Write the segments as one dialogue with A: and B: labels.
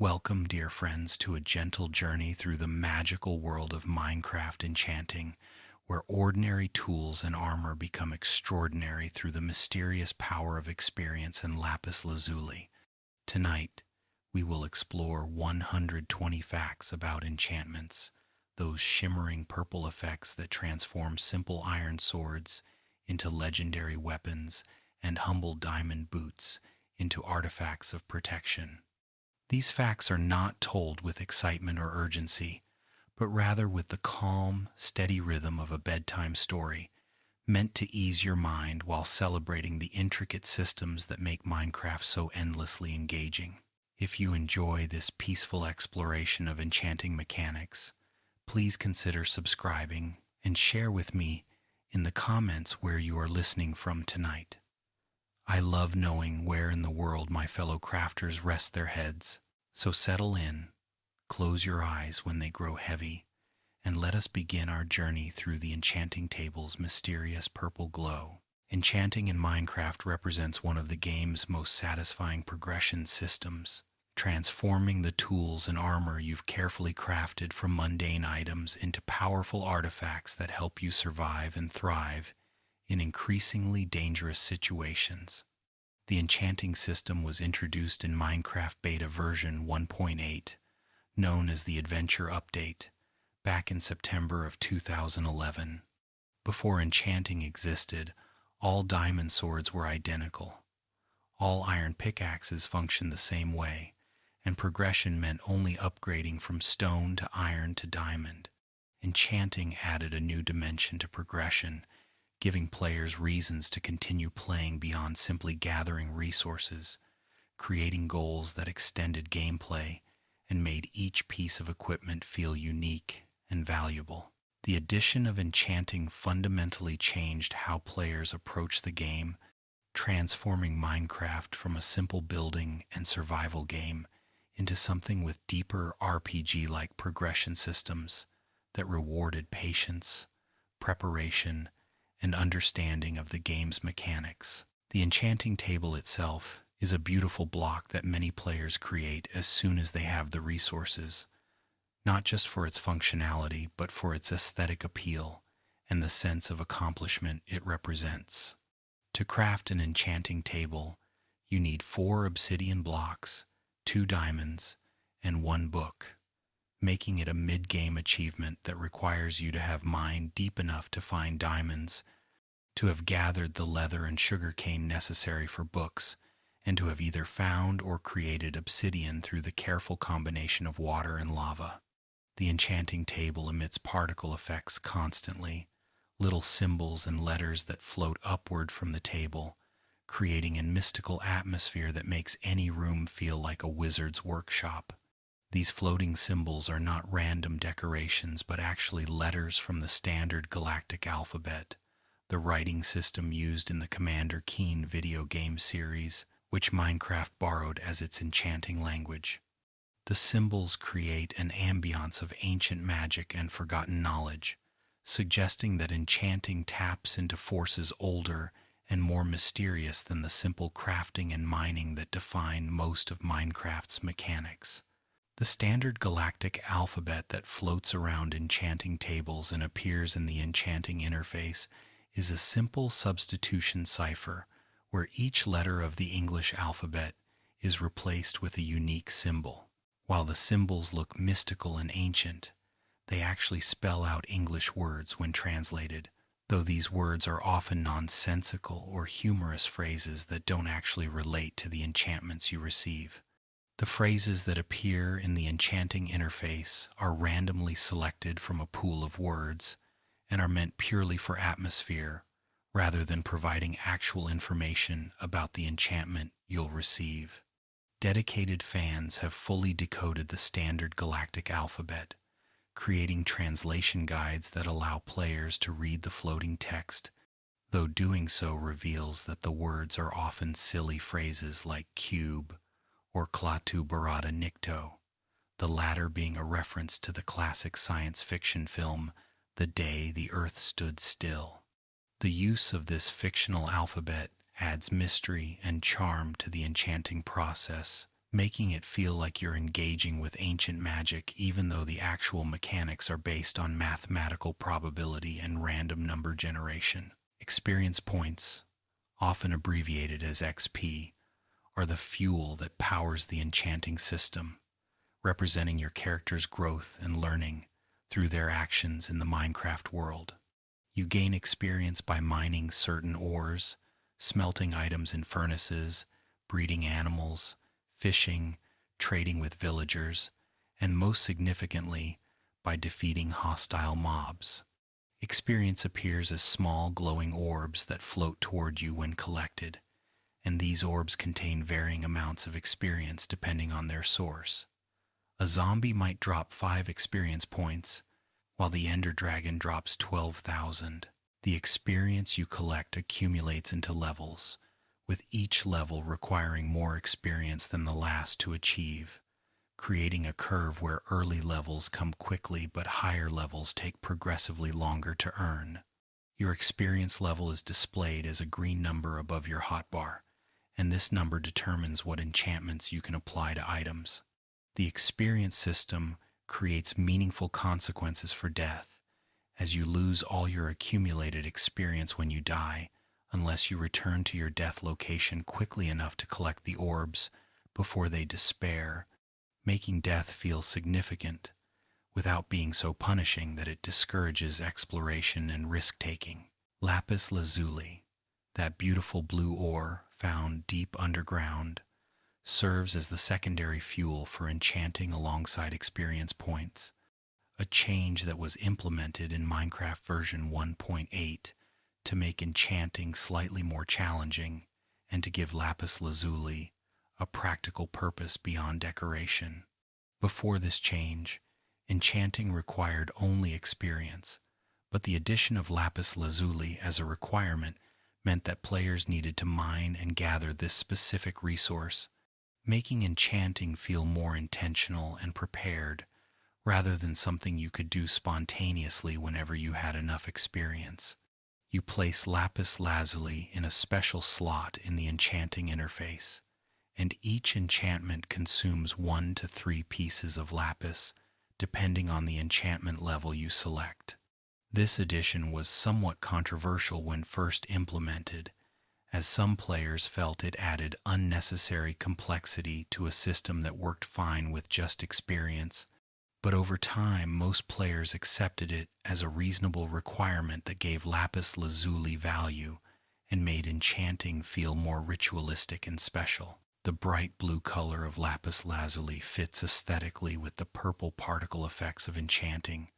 A: Welcome, dear friends, to a gentle journey through the magical world of Minecraft enchanting, where ordinary tools and armor become extraordinary through the mysterious power of experience and lapis lazuli. Tonight, we will explore 120 facts about enchantments, those shimmering purple effects that transform simple iron swords into legendary weapons and humble diamond boots into artifacts of protection. These facts are not told with excitement or urgency, but rather with the calm, steady rhythm of a bedtime story, meant to ease your mind while celebrating the intricate systems that make Minecraft so endlessly engaging. If you enjoy this peaceful exploration of enchanting mechanics, please consider subscribing and share with me in the comments where you are listening from tonight. I love knowing where in the world my fellow crafters rest their heads, so settle in, close your eyes when they grow heavy, and let us begin our journey through the enchanting table's mysterious purple glow. Enchanting in Minecraft represents one of the game's most satisfying progression systems, transforming the tools and armor you've carefully crafted from mundane items into powerful artifacts that help you survive and thrive in increasingly dangerous situations. The enchanting system was introduced in Minecraft Beta version 1.8, known as the Adventure Update, back in September of 2011. Before enchanting existed, all diamond swords were identical. All iron pickaxes functioned the same way, and progression meant only upgrading from stone to iron to diamond. Enchanting added a new dimension to progression, giving players reasons to continue playing beyond simply gathering resources, creating goals that extended gameplay and made each piece of equipment feel unique and valuable. The addition of enchanting fundamentally changed how players approach the game, transforming Minecraft from a simple building and survival game into something with deeper RPG-like progression systems that rewarded patience, preparation, and understanding of the game's mechanics. The enchanting table itself is a beautiful block that many players create as soon as they have the resources, not just for its functionality, but for its aesthetic appeal and the sense of accomplishment it represents. To craft an enchanting table, you need 4 obsidian blocks, 2 diamonds, and 1 book, making it a mid-game achievement that requires you to have mined deep enough to find diamonds, to have gathered the leather and sugarcane necessary for books, and to have either found or created obsidian through the careful combination of water and lava. The enchanting table emits particle effects constantly, little symbols and letters that float upward from the table, creating a mystical atmosphere that makes any room feel like a wizard's workshop. These floating symbols are not random decorations, but actually letters from the standard galactic alphabet, the writing system used in the Commander Keen video game series, which Minecraft borrowed as its enchanting language. The symbols create an ambiance of ancient magic and forgotten knowledge, suggesting that enchanting taps into forces older and more mysterious than the simple crafting and mining that define most of Minecraft's mechanics. The standard galactic alphabet that floats around enchanting tables and appears in the enchanting interface is a simple substitution cipher where each letter of the English alphabet is replaced with a unique symbol. While the symbols look mystical and ancient, they actually spell out English words when translated, though these words are often nonsensical or humorous phrases that don't actually relate to the enchantments you receive. The phrases that appear in the enchanting interface are randomly selected from a pool of words and are meant purely for atmosphere rather than providing actual information about the enchantment you'll receive. Dedicated fans have fully decoded the standard galactic alphabet, creating translation guides that allow players to read the floating text, though doing so reveals that the words are often silly phrases like cube or Klaatu Barada Nikto, the latter being a reference to the classic science fiction film The Day the Earth Stood Still. The use of this fictional alphabet adds mystery and charm to the enchanting process, making it feel like you're engaging with ancient magic even though the actual mechanics are based on mathematical probability and random number generation. Experience points, often abbreviated as XP, are the fuel that powers the enchanting system, representing your character's growth and learning through their actions in the Minecraft world. You gain experience by mining certain ores, smelting items in furnaces, breeding animals, fishing, trading with villagers, and most significantly, by defeating hostile mobs. Experience appears as small glowing orbs that float toward you when collected, and these orbs contain varying amounts of experience depending on their source. A zombie might drop 5 experience points, while the Ender Dragon drops 12,000. The experience you collect accumulates into levels, with each level requiring more experience than the last to achieve, creating a curve where early levels come quickly but higher levels take progressively longer to earn. Your experience level is displayed as a green number above your hotbar, and this number determines what enchantments you can apply to items. The experience system creates meaningful consequences for death, as you lose all your accumulated experience when you die, unless you return to your death location quickly enough to collect the orbs before they despair, making death feel significant without being so punishing that it discourages exploration and risk-taking. Lapis lazuli, that beautiful blue ore found deep underground, serves as the secondary fuel for enchanting alongside experience points, a change that was implemented in Minecraft version 1.8 to make enchanting slightly more challenging and to give lapis lazuli a practical purpose beyond decoration. Before this change, enchanting required only experience, but the addition of lapis lazuli as a requirement meant that players needed to mine and gather this specific resource, making enchanting feel more intentional and prepared rather than something you could do spontaneously whenever you had enough experience. You place lapis lazuli in a special slot in the enchanting interface, and each enchantment consumes 1 to 3 pieces of lapis, depending on the enchantment level you select. This addition was somewhat controversial when first implemented, as some players felt it added unnecessary complexity to a system that worked fine with just experience, but over time most players accepted it as a reasonable requirement that gave lapis lazuli value and made enchanting feel more ritualistic and special. The bright blue color of lapis lazuli fits aesthetically with the purple particle effects of enchanting,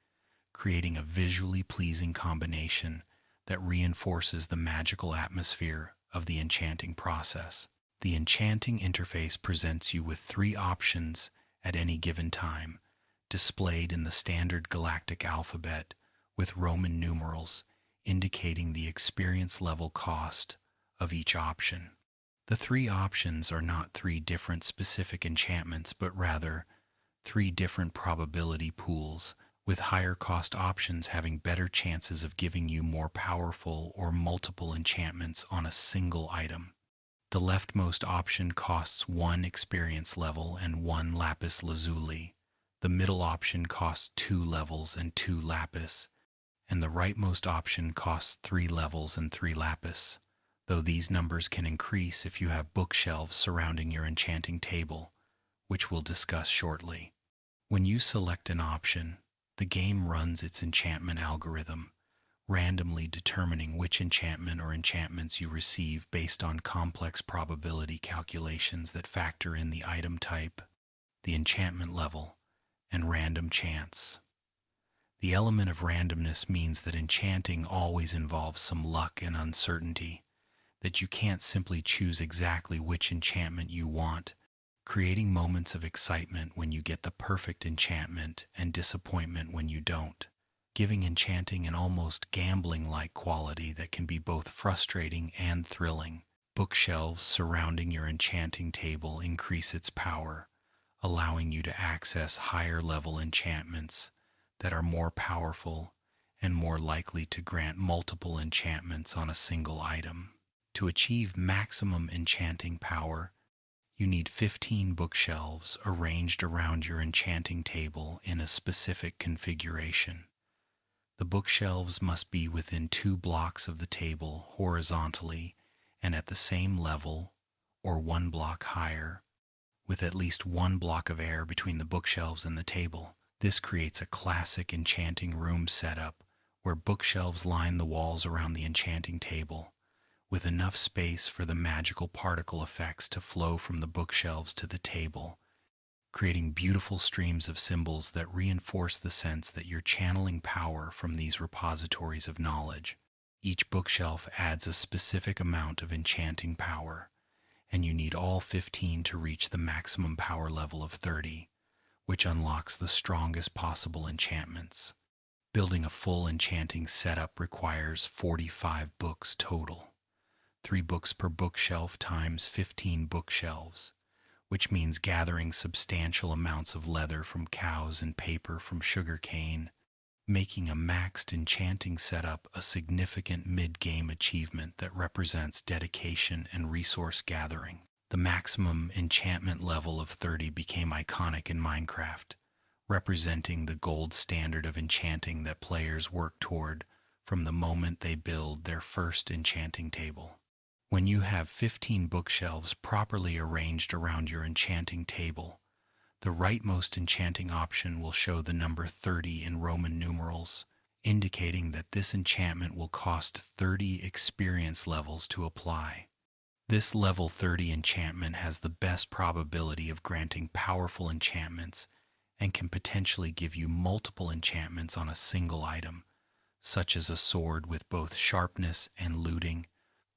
A: creating a visually pleasing combination that reinforces the magical atmosphere of the enchanting process. The enchanting interface presents you with 3 options at any given time, displayed in the standard galactic alphabet with Roman numerals indicating the experience level cost of each option. The 3 options are not 3 different specific enchantments, but rather 3 different probability pools, with higher cost options having better chances of giving you more powerful or multiple enchantments on a single item. The leftmost option costs 1 experience level and 1 lapis lazuli. The middle option costs 2 levels and 2 lapis, and the rightmost option costs 3 levels and 3 lapis, though these numbers can increase if you have bookshelves surrounding your enchanting table, which we'll discuss shortly. When you select an option, the game runs its enchantment algorithm, randomly determining which enchantment or enchantments you receive based on complex probability calculations that factor in the item type, the enchantment level, and random chance. The element of randomness means that enchanting always involves some luck and uncertainty, that you can't simply choose exactly which enchantment you want, creating moments of excitement when you get the perfect enchantment and disappointment when you don't, giving enchanting an almost gambling-like quality that can be both frustrating and thrilling. Bookshelves surrounding your enchanting table increase its power, allowing you to access higher-level enchantments that are more powerful and more likely to grant multiple enchantments on a single item. To achieve maximum enchanting power, You need 15 bookshelves arranged around your enchanting table in a specific configuration. The bookshelves must be within 2 blocks of the table horizontally and at the same level or 1 block higher, with at least 1 block of air between the bookshelves and the table. This creates a classic enchanting room setup where bookshelves line the walls around the enchanting table, with enough space for the magical particle effects to flow from the bookshelves to the table, creating beautiful streams of symbols that reinforce the sense that you're channeling power from these repositories of knowledge. Each bookshelf adds a specific amount of enchanting power, and you need all 15 to reach the maximum power level of 30, which unlocks the strongest possible enchantments. Building a full enchanting setup requires 45 books total, 3 books per bookshelf times 15 bookshelves, which means gathering substantial amounts of leather from cows and paper from sugarcane, making a maxed enchanting setup a significant mid-game achievement that represents dedication and resource gathering. The maximum enchantment level of 30 became iconic in Minecraft, representing the gold standard of enchanting that players work toward from the moment they build their first enchanting table. When you have 15 bookshelves properly arranged around your enchanting table, the rightmost enchanting option will show the number 30 in Roman numerals, indicating that this enchantment will cost 30 experience levels to apply. This level 30 enchantment has the best probability of granting powerful enchantments and can potentially give you multiple enchantments on a single item, such as a sword with both sharpness and looting,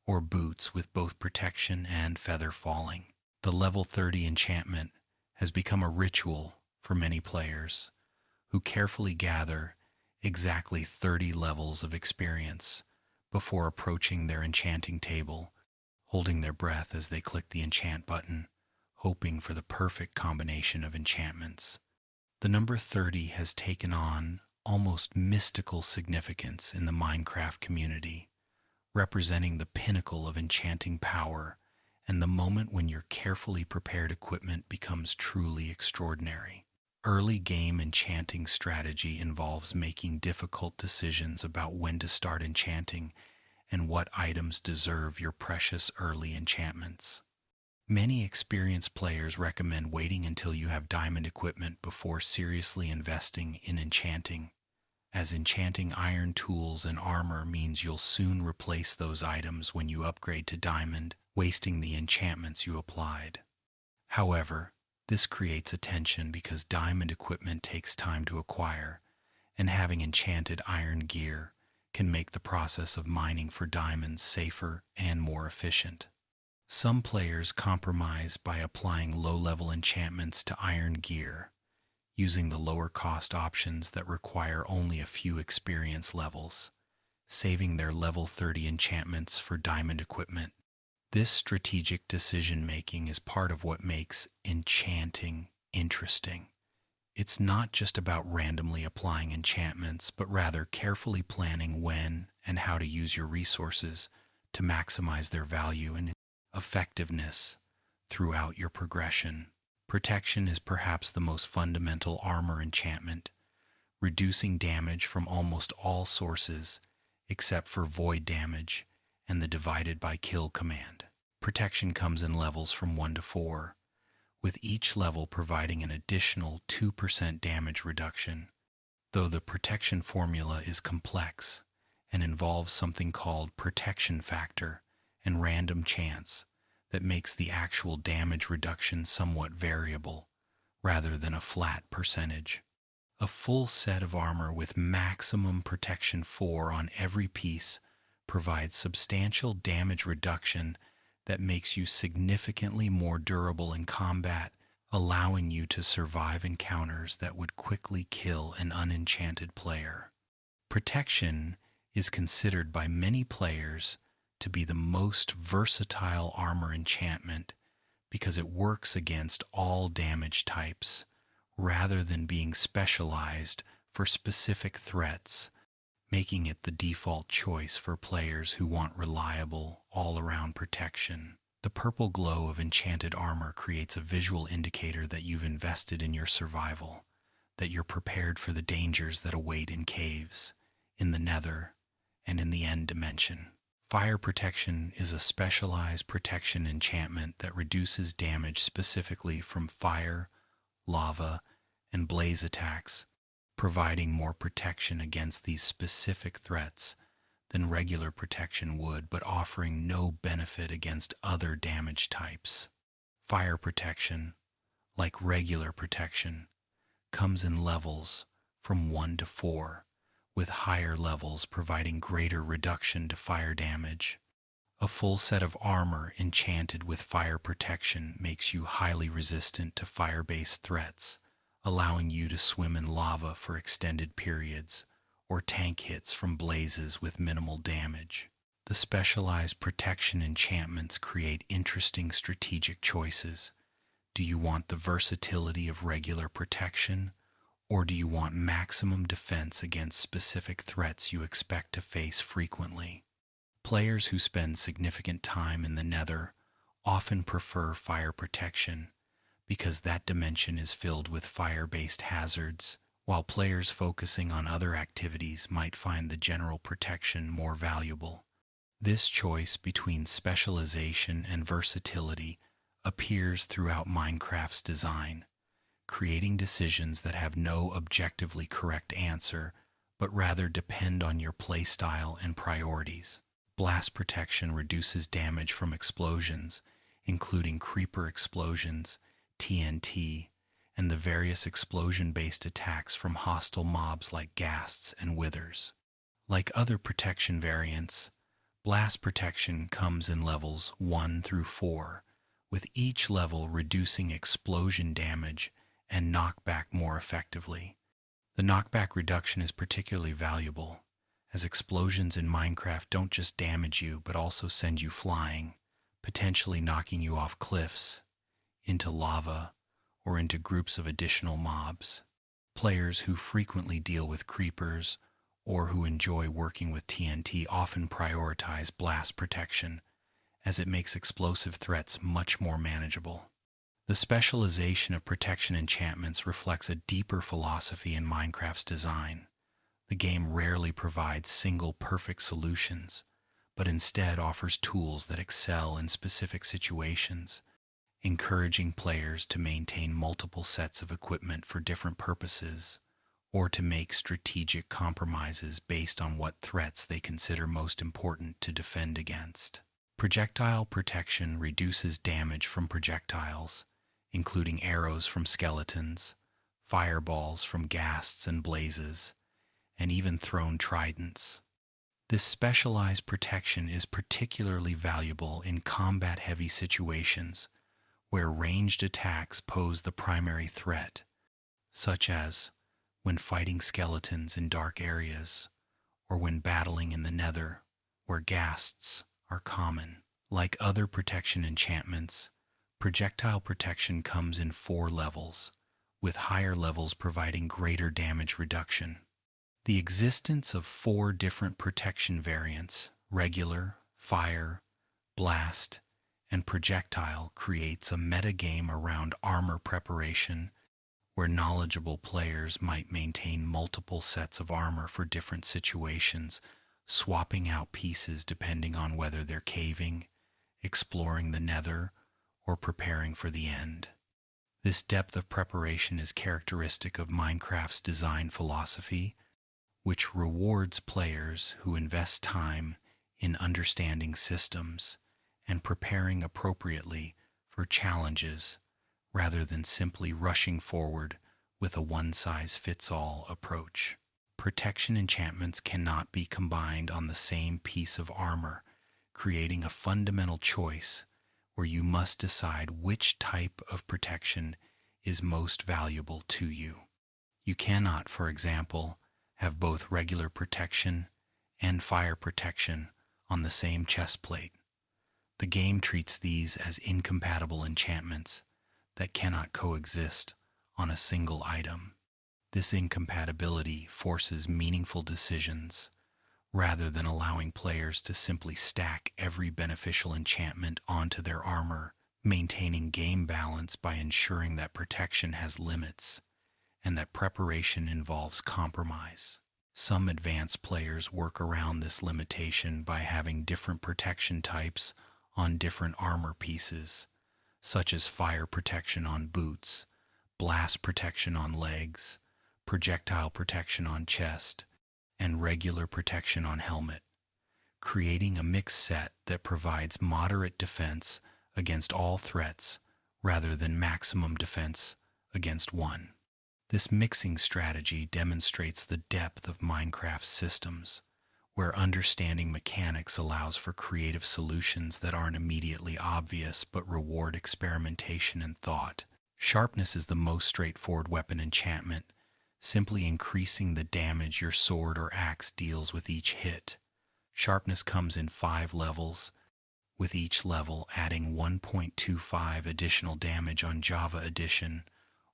A: or boots with both protection and feather falling. The level 30 enchantment has become a ritual for many players, who carefully gather exactly 30 levels of experience before approaching their enchanting table, holding their breath as they click the enchant button, hoping for the perfect combination of enchantments. The number 30 has taken on almost mystical significance in the Minecraft community, representing the pinnacle of enchanting power and the moment when your carefully prepared equipment becomes truly extraordinary. Early game enchanting strategy involves making difficult decisions about when to start enchanting and what items deserve your precious early enchantments. Many experienced players recommend waiting until you have diamond equipment before seriously investing in enchanting, as enchanting iron tools and armor means you'll soon replace those items when you upgrade to diamond, wasting the enchantments you applied. However, this creates a tension because diamond equipment takes time to acquire, and having enchanted iron gear can make the process of mining for diamonds safer and more efficient. Some players compromise by applying low-level enchantments to iron gear, using the lower-cost options that require only a few experience levels, saving their level 30 enchantments for diamond equipment. This strategic decision-making is part of what makes enchanting interesting. It's not just about randomly applying enchantments, but rather carefully planning when and how to use your resources to maximize their value and effectiveness throughout your progression. Protection is perhaps the most fundamental armor enchantment, reducing damage from almost all sources except for void damage and the divided by kill command. Protection comes in levels from 1 to 4, with each level providing an additional 2% damage reduction, though the protection formula is complex and involves something called protection factor and random chance that makes the actual damage reduction somewhat variable rather than a flat percentage. A full set of armor with maximum protection 4 on every piece provides substantial damage reduction that makes you significantly more durable in combat, allowing you to survive encounters that would quickly kill an unenchanted player. Protection is considered by many players to be the most versatile armor enchantment because it works against all damage types rather than being specialized for specific threats, making it the default choice for players who want reliable, all-around protection. The purple glow of enchanted armor creates a visual indicator that you've invested in your survival, that you're prepared for the dangers that await in caves, in the nether, and in the end dimension. Fire protection is a specialized protection enchantment that reduces damage specifically from fire, lava, and blaze attacks, providing more protection against these specific threats than regular protection would, but offering no benefit against other damage types. Fire protection, like regular protection, comes in levels from 1 to 4, with higher levels providing greater reduction to fire damage. A full set of armor enchanted with fire protection makes you highly resistant to fire-based threats, allowing you to swim in lava for extended periods, or tank hits from blazes with minimal damage. The specialized protection enchantments create interesting strategic choices. Do you want the versatility of regular protection, or do you want maximum defense against specific threats you expect to face frequently? Players who spend significant time in the Nether often prefer fire protection because that dimension is filled with fire-based hazards, while players focusing on other activities might find the general protection more valuable. This choice between specialization and versatility appears throughout Minecraft's design, creating decisions that have no objectively correct answer, but rather depend on your playstyle and priorities. Blast protection reduces damage from explosions, including creeper explosions, TNT, and the various explosion-based attacks from hostile mobs like ghasts and withers. Like other protection variants, blast protection comes in levels 1 through 4, with each level reducing explosion damage and knockback more effectively. The knockback reduction is particularly valuable, as explosions in Minecraft don't just damage you but also send you flying, potentially knocking you off cliffs, into lava, or into groups of additional mobs. Players who frequently deal with creepers or who enjoy working with TNT often prioritize blast protection, as it makes explosive threats much more manageable. The specialization of protection enchantments reflects a deeper philosophy in Minecraft's design. The game rarely provides single perfect solutions, but instead offers tools that excel in specific situations, encouraging players to maintain multiple sets of equipment for different purposes, or to make strategic compromises based on what threats they consider most important to defend against. Projectile protection reduces damage from projectiles, including arrows from skeletons, fireballs from ghasts and blazes, and even thrown tridents. This specialized protection is particularly valuable in combat-heavy situations where ranged attacks pose the primary threat, such as when fighting skeletons in dark areas, or when battling in the Nether, where ghasts are common. Like other protection enchantments, projectile protection comes in 4 levels, with higher levels providing greater damage reduction. The existence of 4 different protection variants, regular, fire, blast, and projectile, creates a metagame around armor preparation, where knowledgeable players might maintain multiple sets of armor for different situations, swapping out pieces depending on whether they're caving, exploring the Nether, or preparing for the end. This depth of preparation is characteristic of Minecraft's design philosophy, which rewards players who invest time in understanding systems and preparing appropriately for challenges, rather than simply rushing forward with a one-size-fits-all approach. Protection enchantments cannot be combined on the same piece of armor, creating a fundamental choice where you must decide which type of protection is most valuable to you. You cannot, for example, have both regular protection and fire protection on the same chest plate. The game treats these as incompatible enchantments that cannot coexist on a single item. This incompatibility forces meaningful decisions, rather than allowing players to simply stack every beneficial enchantment onto their armor, maintaining game balance by ensuring that protection has limits and that preparation involves compromise. Some advanced players work around this limitation by having different protection types on different armor pieces, such as fire protection on boots, blast protection on legs, projectile protection on chest, and regular protection on helmet, creating a mixed set that provides moderate defense against all threats rather than maximum defense against one. This mixing strategy demonstrates the depth of Minecraft's systems, where understanding mechanics allows for creative solutions that aren't immediately obvious but reward experimentation and thought. Sharpness is the most straightforward weapon enchantment, simply increasing the damage your sword or axe deals with each hit. Sharpness comes in 5 levels, with each level adding 1.25 additional damage on Java Edition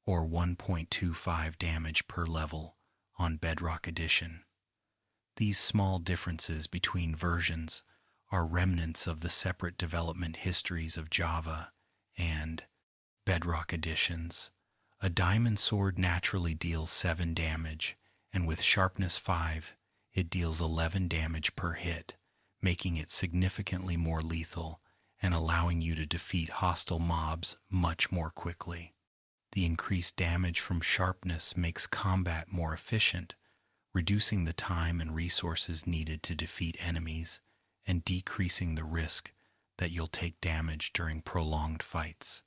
A: or 1.25 damage per level on Bedrock Edition. These small differences between versions are remnants of the separate development histories of Java and Bedrock editions. A diamond sword naturally deals 7 damage, and with sharpness 5, it deals 11 damage per hit, making it significantly more lethal and allowing you to defeat hostile mobs much more quickly. The increased damage from sharpness makes combat more efficient, reducing the time and resources needed to defeat enemies and decreasing the risk that you'll take damage during prolonged fights.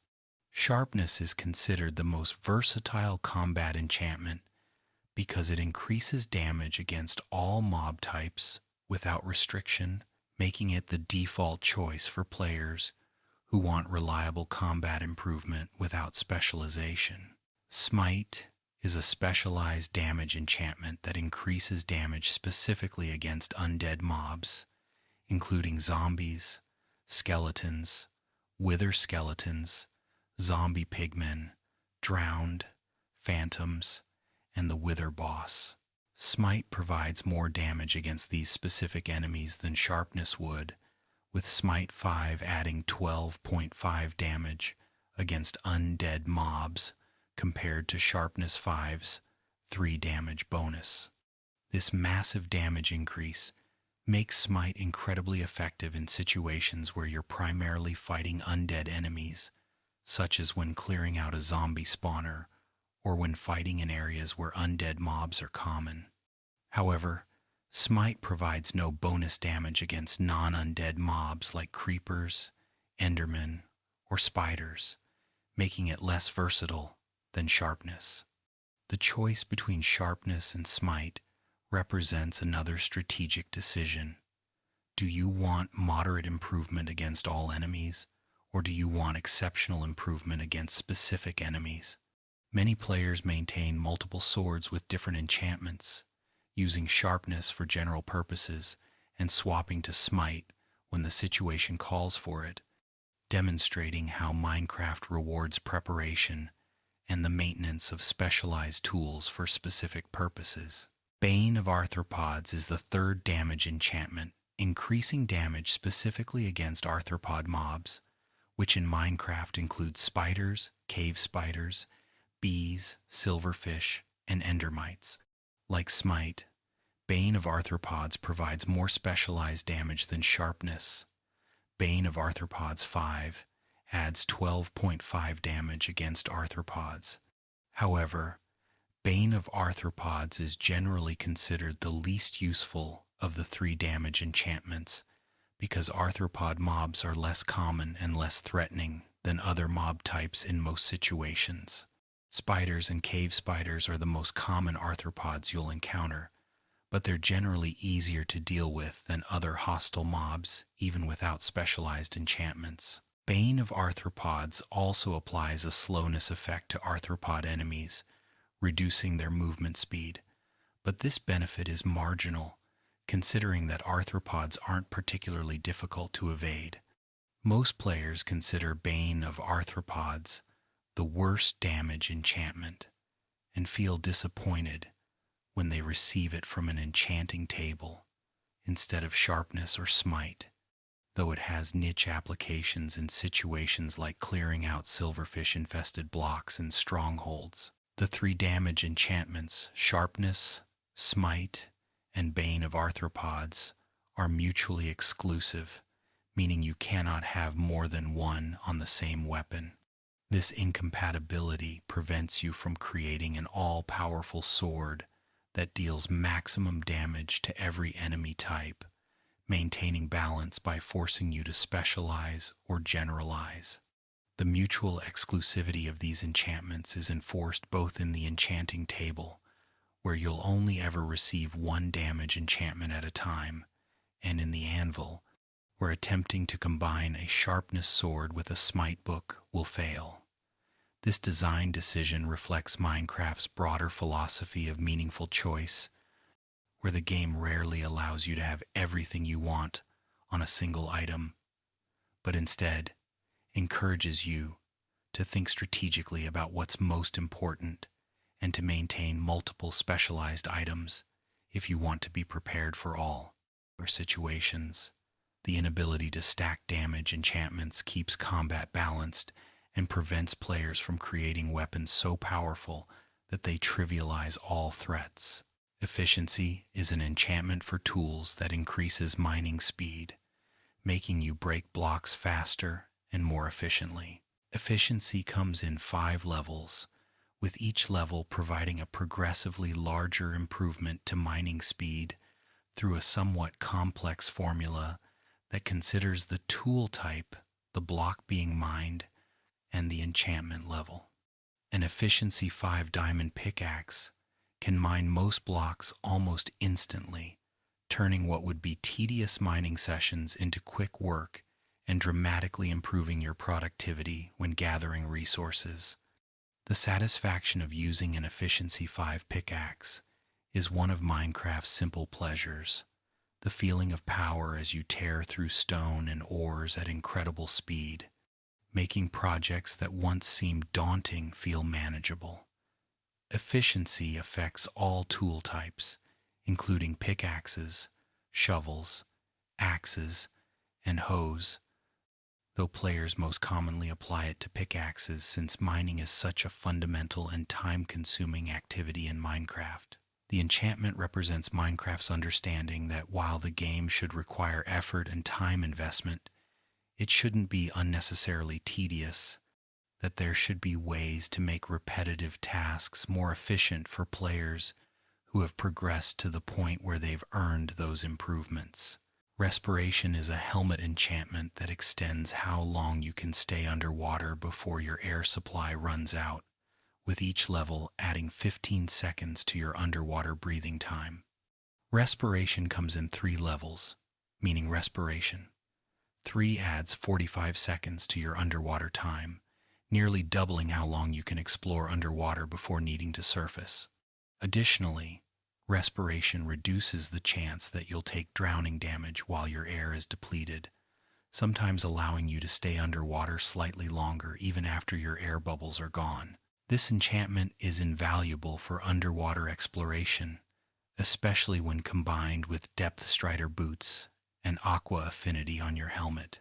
A: Sharpness is considered the most versatile combat enchantment because it increases damage against all mob types without restriction, making it the default choice for players who want reliable combat improvement without specialization. Smite is a specialized damage enchantment that increases damage specifically against undead mobs, including zombies, skeletons, wither skeletons, zombie pigmen, drowned, phantoms, and the wither boss. Smite provides more damage against these specific enemies than sharpness would, with Smite 5 adding 12.5 damage against undead mobs compared to Sharpness 5's 3 damage bonus. This massive damage increase makes Smite incredibly effective in situations where you're primarily fighting undead enemies, such as when clearing out a zombie spawner or when fighting in areas where undead mobs are common. However, Smite provides no bonus damage against non-undead mobs like creepers, endermen, or spiders, making it less versatile than sharpness. The choice between sharpness and smite represents another strategic decision. Do you want moderate improvement against all enemies, or do you want exceptional improvement against specific enemies? Many players maintain multiple swords with different enchantments, using sharpness for general purposes and swapping to smite when the situation calls for it, demonstrating how Minecraft rewards preparation and the maintenance of specialized tools for specific purposes. Bane of Arthropods is the 3rd damage enchantment, increasing damage specifically against arthropod mobs, which in Minecraft includes spiders, cave spiders, bees, silverfish, and endermites. Like Smite, Bane of Arthropods provides more specialized damage than Sharpness. Bane of Arthropods 5 adds 12.5 damage against arthropods. However, Bane of Arthropods is generally considered the least useful of the 3 damage enchantments because arthropod mobs are less common and less threatening than other mob types in most situations. Spiders and cave spiders are the most common arthropods you'll encounter, but they're generally easier to deal with than other hostile mobs, even without specialized enchantments. Bane of Arthropods also applies a slowness effect to arthropod enemies, reducing their movement speed, but this benefit is marginal, considering that arthropods aren't particularly difficult to evade. Most players consider Bane of Arthropods the worst damage enchantment, and feel disappointed when they receive it from an enchanting table instead of sharpness or smite, though it has niche applications in situations like clearing out silverfish-infested blocks and strongholds. The 3 damage enchantments, Sharpness, Smite, and Bane of Arthropods, are mutually exclusive, meaning you cannot have more than one on the same weapon. This incompatibility prevents you from creating an all-powerful sword that deals maximum damage to every enemy type, maintaining balance by forcing you to specialize or generalize. The mutual exclusivity of these enchantments is enforced both in the enchanting table, where you'll only ever receive 1 damage enchantment at a time, and in the anvil, where attempting to combine a sharpness sword with a smite book will fail. This design decision reflects Minecraft's broader philosophy of meaningful choice, where the game rarely allows you to have everything you want on a single item, but instead encourages you to think strategically about what's most important and to maintain multiple specialized items if you want to be prepared for all situations. The inability to stack damage enchantments keeps combat balanced and prevents players from creating weapons so powerful that they trivialize all threats. Efficiency is an enchantment for tools that increases mining speed, making you break blocks faster and more efficiently. Efficiency comes in 5 levels, with each level providing a progressively larger improvement to mining speed through a somewhat complex formula that considers the tool type, the block being mined, and the enchantment level. An Efficiency 5 diamond pickaxe can mine most blocks almost instantly, turning what would be tedious mining sessions into quick work and dramatically improving your productivity when gathering resources. The satisfaction of using an Efficiency 5 pickaxe is one of Minecraft's simple pleasures. The feeling of power as you tear through stone and ores at incredible speed, making projects that once seemed daunting feel manageable. Efficiency affects all tool types, including pickaxes, shovels, axes, and hoes, though players most commonly apply it to pickaxes since mining is such a fundamental and time-consuming activity in Minecraft. The enchantment represents Minecraft's understanding that while the game should require effort and time investment, it shouldn't be unnecessarily tedious, that there should be ways to make repetitive tasks more efficient for players who have progressed to the point where they've earned those improvements. Respiration is a helmet enchantment that extends how long you can stay underwater before your air supply runs out, with each level adding 15 seconds to your underwater breathing time. Respiration comes in 3 levels, meaning respiration. 3 adds 45 seconds to your underwater time, nearly doubling how long you can explore underwater before needing to surface. Additionally, respiration reduces the chance that you'll take drowning damage while your air is depleted, sometimes allowing you to stay underwater slightly longer even after your air bubbles are gone. This enchantment is invaluable for underwater exploration, especially when combined with Depth Strider boots and Aqua Affinity on your helmet,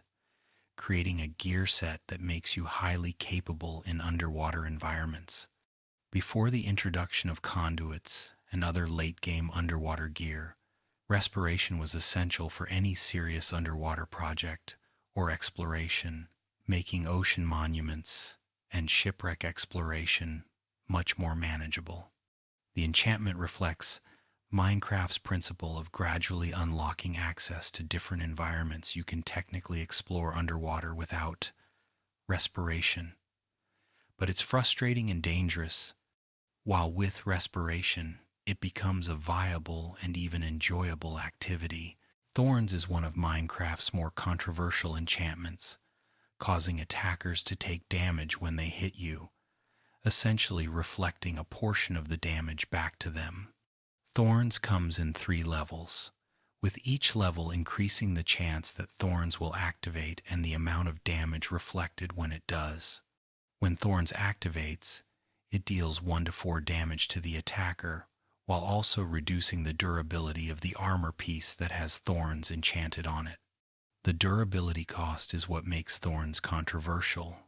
A: creating a gear set that makes you highly capable in underwater environments. Before the introduction of conduits and other late-game underwater gear, respiration was essential for any serious underwater project or exploration, making ocean monuments and shipwreck exploration much more manageable. The enchantment reflects Minecraft's principle of gradually unlocking access to different environments you can technically explore underwater without respiration. But it's frustrating and dangerous, while with respiration, it becomes a viable and even enjoyable activity. Thorns is one of Minecraft's more controversial enchantments, causing attackers to take damage when they hit you, essentially reflecting a portion of the damage back to them. Thorns comes in 3 levels, with each level increasing the chance that Thorns will activate and the amount of damage reflected when it does. When Thorns activates, it deals 1 to 4 damage to the attacker, while also reducing the durability of the armor piece that has thorns enchanted on it. The durability cost is what makes thorns controversial.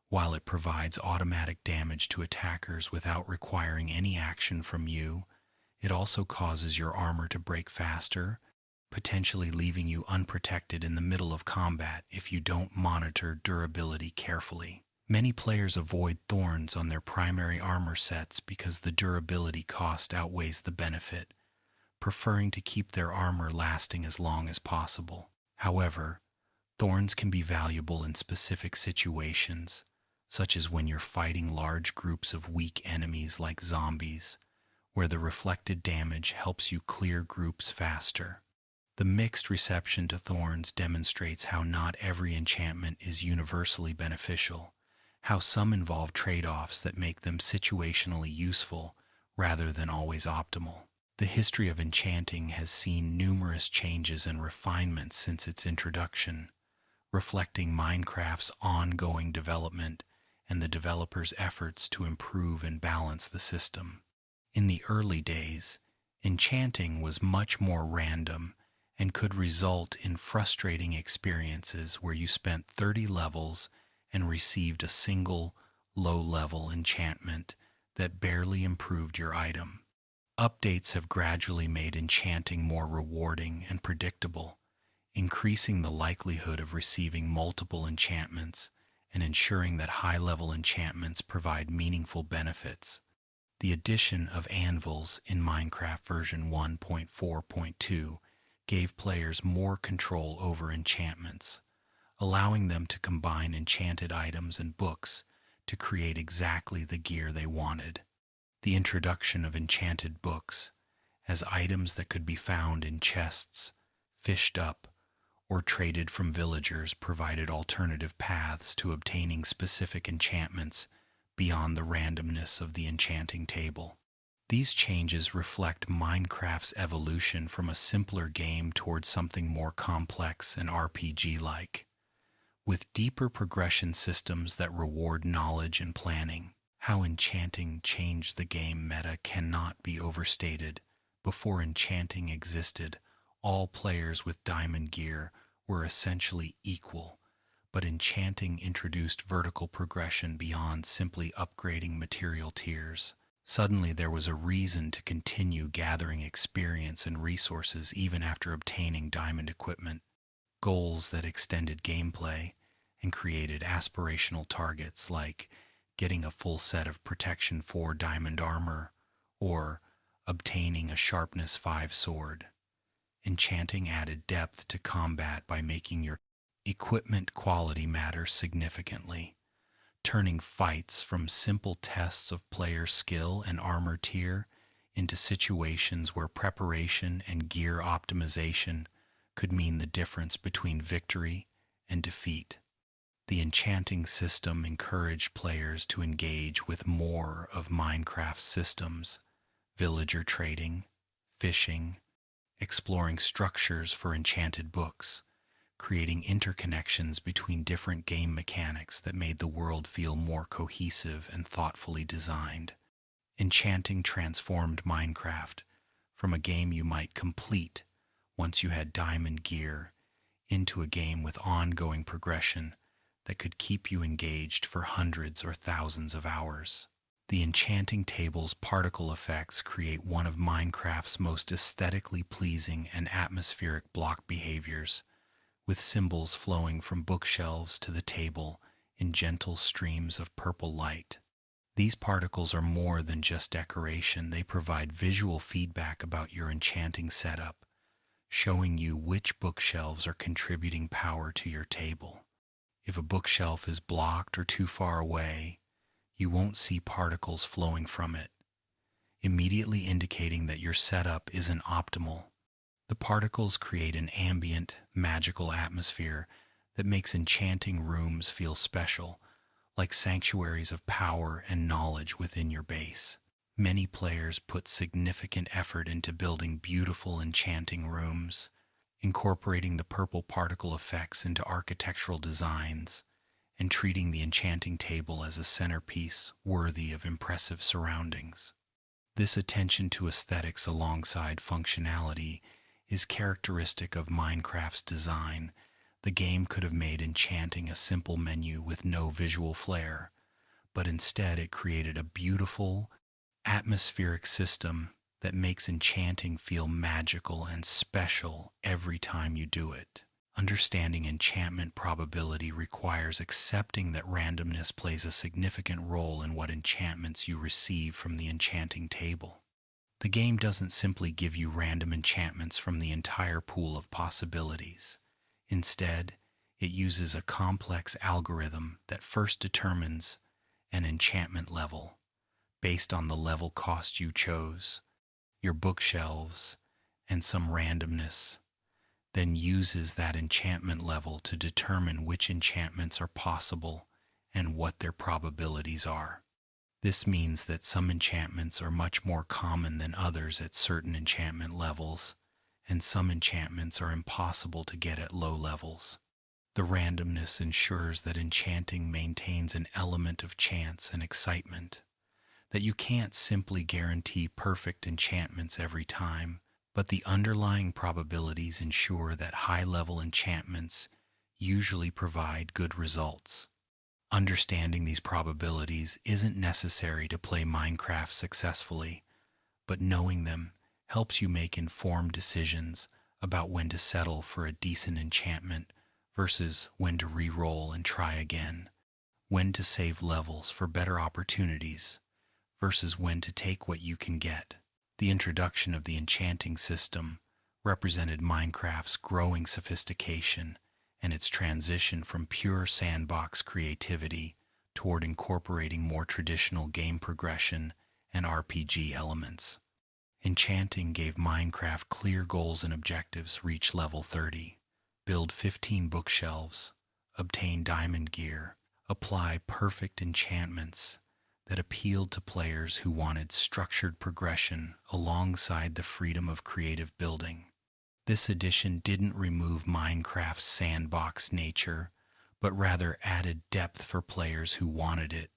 A: While it provides automatic damage to attackers without requiring any action from you, it also causes your armor to break faster, potentially leaving you unprotected in the middle of combat if you don't monitor durability carefully. Many players avoid thorns on their primary armor sets because the durability cost outweighs the benefit, preferring to keep their armor lasting as long as possible. However, thorns can be valuable in specific situations, such as when you're fighting large groups of weak enemies like zombies, where the reflected damage helps you clear groups faster. The mixed reception to thorns demonstrates how not every enchantment is universally beneficial, how some involve trade-offs that make them situationally useful rather than always optimal. The history of enchanting has seen numerous changes and refinements since its introduction, reflecting Minecraft's ongoing development and the developers' efforts to improve and balance the system. In the early days, enchanting was much more random and could result in frustrating experiences where you spent 30 levels and received a single low-level enchantment that barely improved your item. Updates have gradually made enchanting more rewarding and predictable, increasing the likelihood of receiving multiple enchantments and ensuring that high-level enchantments provide meaningful benefits. The addition of anvils in Minecraft version 1.4.2 gave players more control over enchantments, allowing them to combine enchanted items and books to create exactly the gear they wanted. The introduction of enchanted books as items that could be found in chests, fished up, or traded from villagers provided alternative paths to obtaining specific enchantments beyond the randomness of the enchanting table. These changes reflect Minecraft's evolution from a simpler game towards something more complex and RPG-like, with deeper progression systems that reward knowledge and planning. How enchanting changed the game meta cannot be overstated. Before enchanting existed, all players with diamond gear were essentially equal, but enchanting introduced vertical progression beyond simply upgrading material tiers. Suddenly there was a reason to continue gathering experience and resources even after obtaining diamond equipment, goals that extended gameplay and created aspirational targets like getting a full set of Protection 4 diamond armor or obtaining a Sharpness 5 sword. Enchanting added depth to combat by making your equipment quality matter significantly, turning fights from simple tests of player skill and armor tier into situations where preparation and gear optimization could mean the difference between victory and defeat. The enchanting system encouraged players to engage with more of Minecraft's systems: villager trading, fishing, exploring structures for enchanted books, creating interconnections between different game mechanics that made the world feel more cohesive and thoughtfully designed. Enchanting transformed Minecraft from a game you might complete once you had diamond gear into a game with ongoing progression that could keep you engaged for hundreds or thousands of hours. The enchanting table's particle effects create one of Minecraft's most aesthetically pleasing and atmospheric block behaviors, with symbols flowing from bookshelves to the table in gentle streams of purple light. These particles are more than just decoration. They provide visual feedback about your enchanting setup, showing you which bookshelves are contributing power to your table. If a bookshelf is blocked or too far away, you won't see particles flowing from it, immediately indicating that your setup isn't optimal. The particles create an ambient, magical atmosphere that makes enchanting rooms feel special, like sanctuaries of power and knowledge within your base. Many players put significant effort into building beautiful enchanting rooms, incorporating the purple particle effects into architectural designs, and treating the enchanting table as a centerpiece worthy of impressive surroundings. This attention to aesthetics alongside functionality is characteristic of Minecraft's design. The game could have made enchanting a simple menu with no visual flair, but instead it created a beautiful, atmospheric system that makes enchanting feel magical and special every time you do it. Understanding enchantment probability requires accepting that randomness plays a significant role in what enchantments you receive from the enchanting table. The game doesn't simply give you random enchantments from the entire pool of possibilities. Instead, it uses a complex algorithm that first determines an enchantment level based on the level cost you chose, your bookshelves, and some randomness, then uses that enchantment level to determine which enchantments are possible and what their probabilities are. This means that some enchantments are much more common than others at certain enchantment levels, and some enchantments are impossible to get at low levels. The randomness ensures that enchanting maintains an element of chance and excitement, that you can't simply guarantee perfect enchantments every time, but the underlying probabilities ensure that high-level enchantments usually provide good results. Understanding these probabilities isn't necessary to play Minecraft successfully, but knowing them helps you make informed decisions about when to settle for a decent enchantment versus when to re-roll and try again, when to save levels for better opportunities versus when to take what you can get. The introduction of the enchanting system represented Minecraft's growing sophistication and its transition from pure sandbox creativity toward incorporating more traditional game progression and RPG elements. Enchanting gave Minecraft clear goals and objectives: reach level 30, build 15 bookshelves, obtain diamond gear, apply perfect enchantments that appealed to players who wanted structured progression alongside the freedom of creative building. This addition didn't remove Minecraft's sandbox nature, but rather added depth for players who wanted it,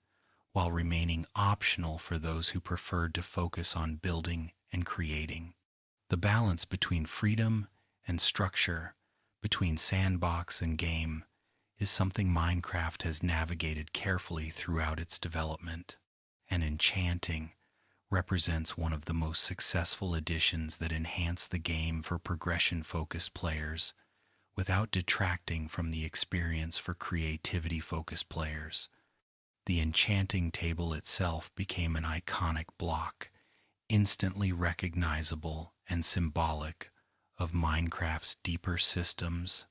A: while remaining optional for those who preferred to focus on building and creating. The balance between freedom and structure, between sandbox and game, is something Minecraft has navigated carefully throughout its development. And enchanting represents one of the most successful additions that enhance the game for progression-focused players without detracting from the experience for creativity-focused players. The enchanting table itself became an iconic block, instantly recognizable and symbolic of Minecraft's deeper systems,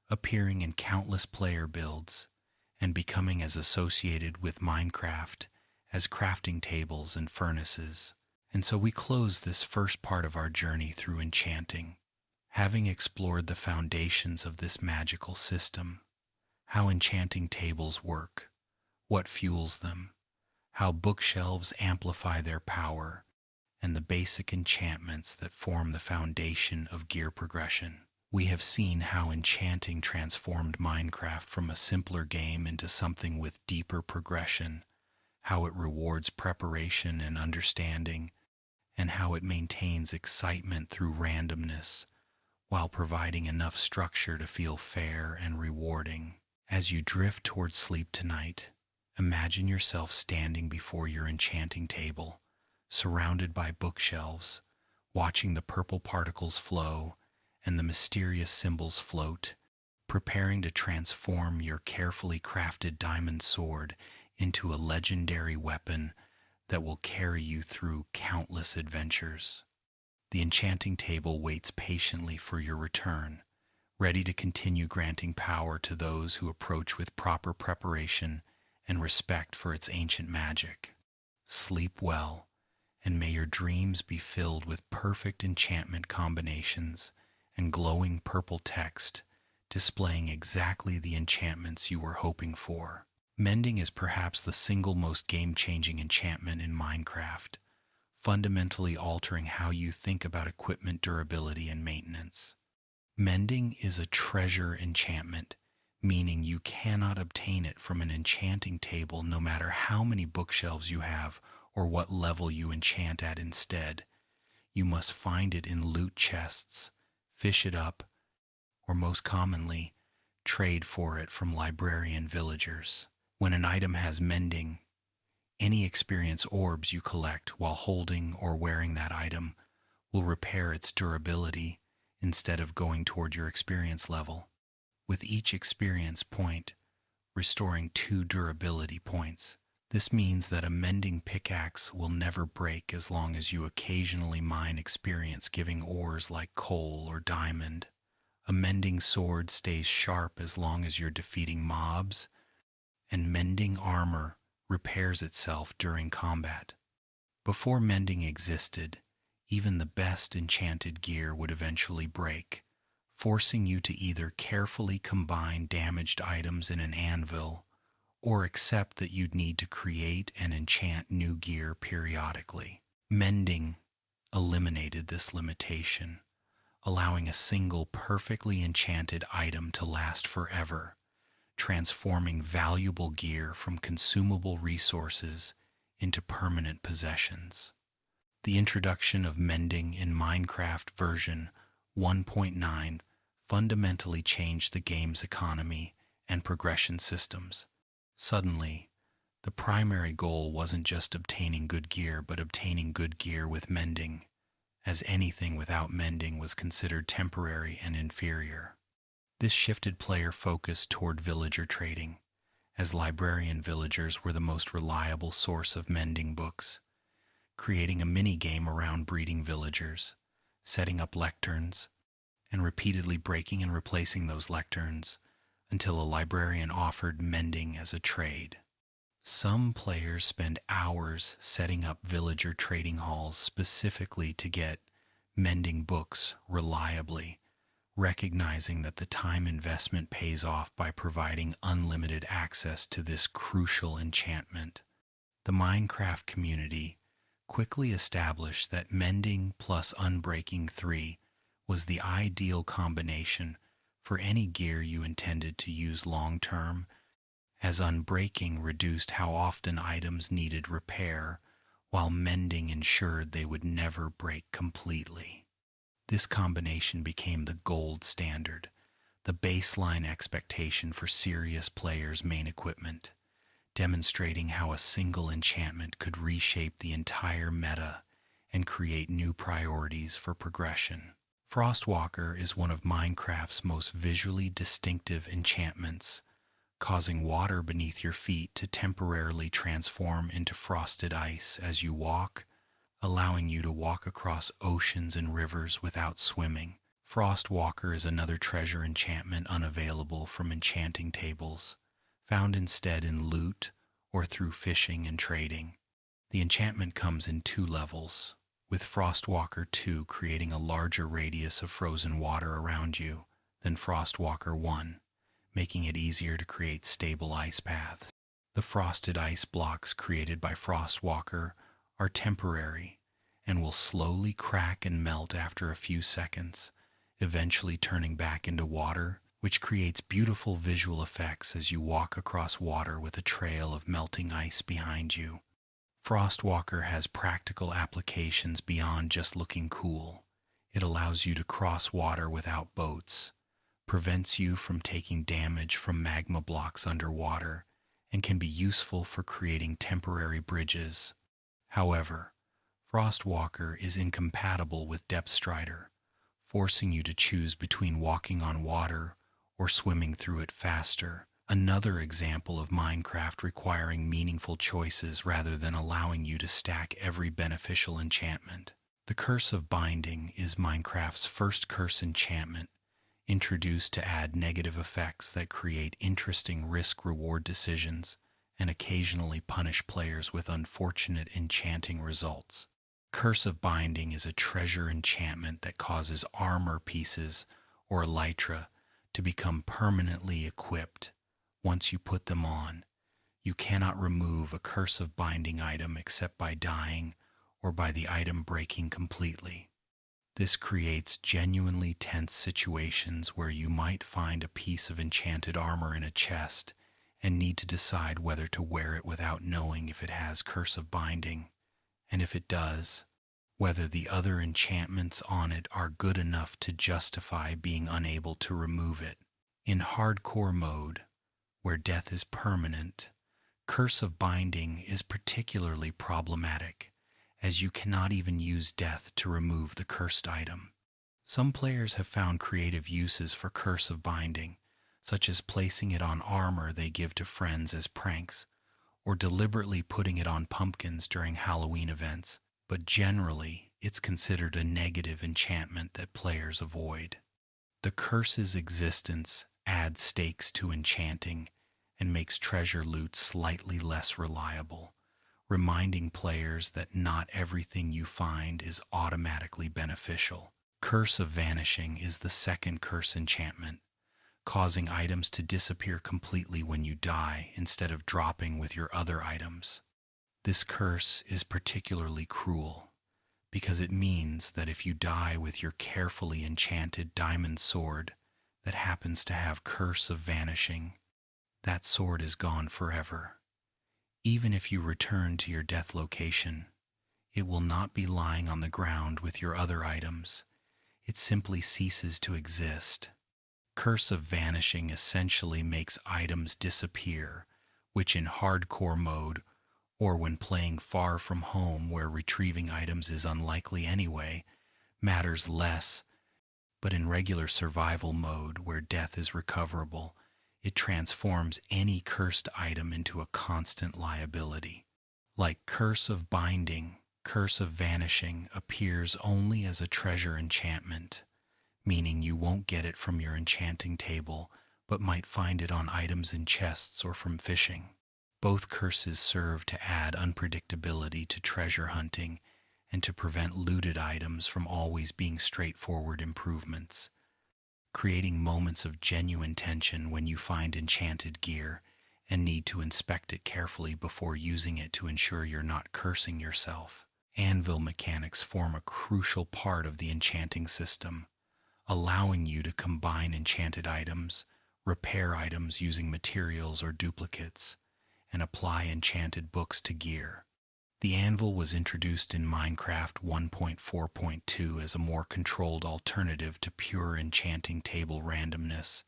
A: appearing in countless player builds and becoming as associated with Minecraft as crafting tables and furnaces. And so we close this first part of our journey through enchanting, having explored the foundations of this magical system, how enchanting tables work, what fuels them, how bookshelves amplify their power, and the basic enchantments that form the foundation of gear progression. We have seen how enchanting transformed Minecraft from a simpler game into something with deeper progression, how it rewards preparation and understanding, and how it maintains excitement through randomness while providing enough structure to feel fair and rewarding. As you drift towards sleep tonight, imagine yourself standing before your enchanting table, surrounded by bookshelves, watching the purple particles flow and the mysterious symbols float, preparing to transform your carefully crafted diamond sword into a legendary weapon that will carry you through countless adventures. The enchanting table waits patiently for your return, ready to continue granting power to those who approach with proper preparation and respect for its ancient magic. Sleep well, and may your dreams be filled with perfect enchantment combinations and glowing purple text displaying exactly the enchantments you were hoping for. Mending is perhaps the single most game-changing enchantment in Minecraft, fundamentally altering how you think about equipment durability and maintenance. Mending is a treasure enchantment, meaning you cannot obtain it from an enchanting table no matter how many bookshelves you have or what level you enchant at instead. You must find it in loot chests, fish it up, or most commonly, trade for it from librarian villagers. When an item has mending, any experience orbs you collect while holding or wearing that item will repair its durability instead of going toward your experience level. With each experience point, restoring 2 durability points. This means that a mending pickaxe will never break as long as you occasionally mine experience-giving ores like coal or diamond. A mending sword stays sharp as long as you're defeating mobs, and mending armor repairs itself during combat. Before mending existed, even the best enchanted gear would eventually break, forcing you to either carefully combine damaged items in an anvil or accept that you'd need to create and enchant new gear periodically. Mending eliminated this limitation, allowing a single perfectly enchanted item to last forever, transforming valuable gear from consumable resources into permanent possessions. The introduction of mending in Minecraft version 1.9 fundamentally changed the game's economy and progression systems. Suddenly, the primary goal wasn't just obtaining good gear, but obtaining good gear with mending, as anything without mending was considered temporary and inferior. This shifted player focus toward villager trading, as librarian villagers were the most reliable source of mending books, creating a mini-game around breeding villagers, setting up lecterns, and repeatedly breaking and replacing those lecterns until a librarian offered mending as a trade. Some players spend hours setting up villager trading halls specifically to get mending books reliably, recognizing that the time investment pays off by providing unlimited access to this crucial enchantment. The Minecraft community quickly established that mending plus unbreaking 3 was the ideal combination for any gear you intended to use long-term, as unbreaking reduced how often items needed repair, while mending ensured they would never break completely. This combination became the gold standard, the baseline expectation for serious players' main equipment, demonstrating how a single enchantment could reshape the entire meta and create new priorities for progression. Frostwalker is one of Minecraft's most visually distinctive enchantments, causing water beneath your feet to temporarily transform into frosted ice as you walk, allowing you to walk across oceans and rivers without swimming. Frostwalker is another treasure enchantment unavailable from enchanting tables, found instead in loot or through fishing and trading. The enchantment comes in 2 levels, with Frostwalker 2 creating a larger radius of frozen water around you than Frostwalker 1, making it easier to create stable ice paths. The frosted ice blocks created by Frostwalker are temporary and will slowly crack and melt after a few seconds, eventually turning back into water, which creates beautiful visual effects as you walk across water with a trail of melting ice behind you. Frostwalker has practical applications beyond just looking cool. It allows you to cross water without boats, prevents you from taking damage from magma blocks underwater, and can be useful for creating temporary bridges. However, Frostwalker is incompatible with Depthstrider, forcing you to choose between walking on water or swimming through it faster. Another example of Minecraft requiring meaningful choices rather than allowing you to stack every beneficial enchantment. The Curse of Binding is Minecraft's first curse enchantment, introduced to add negative effects that create interesting risk-reward decisions and occasionally punish players with unfortunate enchanting results. Curse of Binding is a treasure enchantment that causes armor pieces or elytra to become permanently equipped. Once you put them on, you cannot remove a Curse of Binding item except by dying or by the item breaking completely. This creates genuinely tense situations where you might find a piece of enchanted armor in a chest and need to decide whether to wear it without knowing if it has Curse of Binding. and if it does, whether the other enchantments on it are good enough to justify being unable to remove it. In hardcore mode, where death is permanent, Curse of Binding is particularly problematic, as you cannot even use death to remove the cursed item. Some players have found creative uses for Curse of Binding, such as placing it on armor they give to friends as pranks, or deliberately putting it on pumpkins during Halloween events, but generally it's considered a negative enchantment that players avoid. The curse's existence adds stakes to enchanting and makes treasure loot slightly less reliable, reminding players that not everything you find is automatically beneficial. Curse of Vanishing is the second curse enchantment, causing items to disappear completely when you die instead of dropping with your other items. This curse is particularly cruel because it means that if you die with your carefully enchanted diamond sword that happens to have Curse of Vanishing, that sword is gone forever. Even if you return to your death location, it will not be lying on the ground with your other items. It simply ceases to exist. Curse of Vanishing essentially makes items disappear, which in hardcore mode, or when playing far from home where retrieving items is unlikely anyway, matters less, but in regular survival mode where death is recoverable, it transforms any cursed item into a constant liability. Like Curse of Binding, Curse of Vanishing appears only as a treasure enchantment, meaning you won't get it from your enchanting table, but might find it on items in chests or from fishing. Both curses serve to add unpredictability to treasure hunting and to prevent looted items from always being straightforward improvements, creating moments of genuine tension when you find enchanted gear and need to inspect it carefully before using it to ensure you're not cursing yourself. Anvil mechanics form a crucial part of the enchanting system, allowing you to combine enchanted items, repair items using materials or duplicates, and apply enchanted books to gear. The anvil was introduced in Minecraft 1.4.2 as a more controlled alternative to pure enchanting table randomness,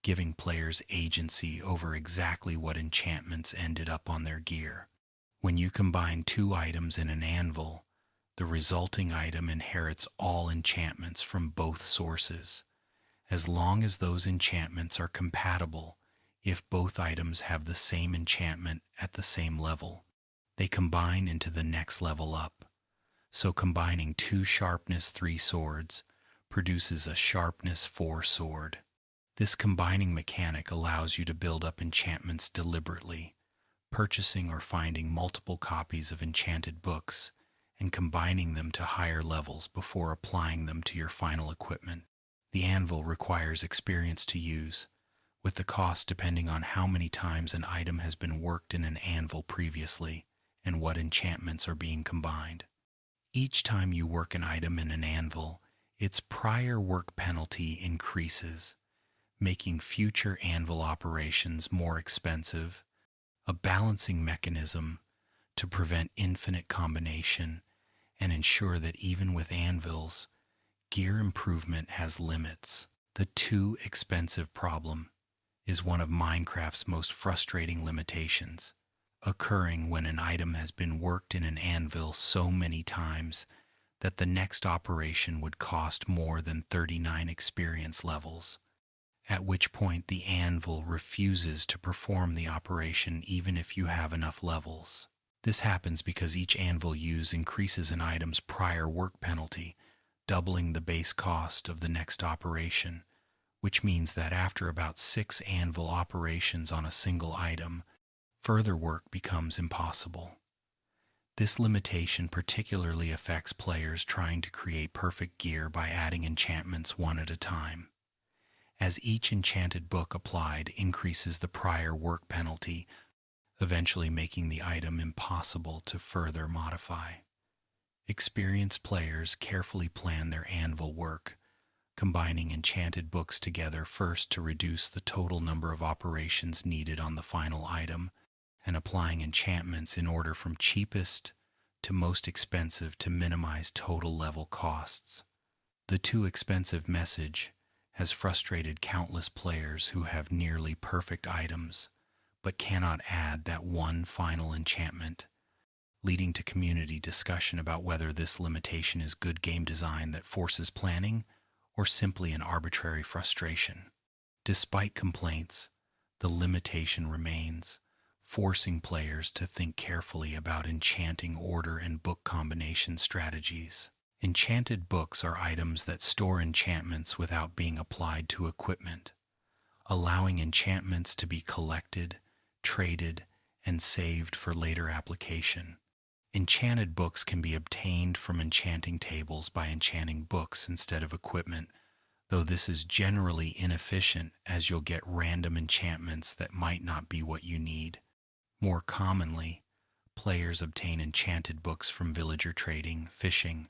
A: giving players agency over exactly what enchantments ended up on their gear. When you combine two items in an anvil, the resulting item inherits all enchantments from both sources, as long as those enchantments are compatible. If both items have the same enchantment at the same level, they combine into the next level up. So combining two Sharpness 3 swords produces a Sharpness 4 sword. This combining mechanic allows you to build up enchantments deliberately, purchasing or finding multiple copies of enchanted books and combining them to higher levels before applying them to your final equipment. The anvil requires experience to use, with the cost depending on how many times an item has been worked in an anvil previously and what enchantments are being combined. Each time you work an item in an anvil, its prior work penalty increases, making future anvil operations more expensive, a balancing mechanism to prevent infinite combination and ensure that even with anvils, gear improvement has limits. The too expensive problem is one of Minecraft's most frustrating limitations, occurring when an item has been worked in an anvil so many times that the next operation would cost more than 39 experience levels, at which point the anvil refuses to perform the operation even if you have enough levels. This happens because each anvil use increases an item's prior work penalty, doubling the base cost of the next operation, which means that after about 6 anvil operations on a single item, further work becomes impossible. This limitation particularly affects players trying to create perfect gear by adding enchantments one at a time, as each enchanted book applied increases the prior work penalty, eventually making the item impossible to further modify. Experienced players carefully plan their anvil work, combining enchanted books together first to reduce the total number of operations needed on the final item, and applying enchantments in order from cheapest to most expensive to minimize total level costs. The too expensive message has frustrated countless players who have nearly perfect items but cannot add that one final enchantment, leading to community discussion about whether this limitation is good game design that forces planning or simply an arbitrary frustration. Despite complaints, the limitation remains, forcing players to think carefully about enchanting order and book combination strategies. Enchanted books are items that store enchantments without being applied to equipment, allowing enchantments to be collected, traded, and saved for later application. Enchanted books can be obtained from enchanting tables by enchanting books instead of equipment, though this is generally inefficient as you'll get random enchantments that might not be what you need. More commonly, players obtain enchanted books from villager trading, fishing,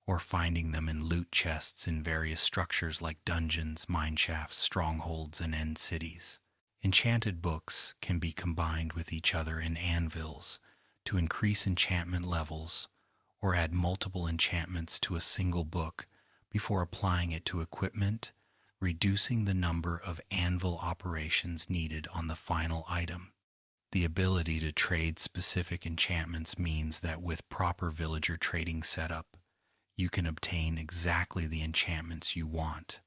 A: or finding them in loot chests in various structures like dungeons, mineshafts, strongholds, and end cities. Enchanted books can be combined with each other in anvils to increase enchantment levels or add multiple enchantments to a single book before applying it to equipment, reducing the number of anvil operations needed on the final item. The ability to trade specific enchantments means that with proper villager trading setup, you can obtain exactly the enchantments you want,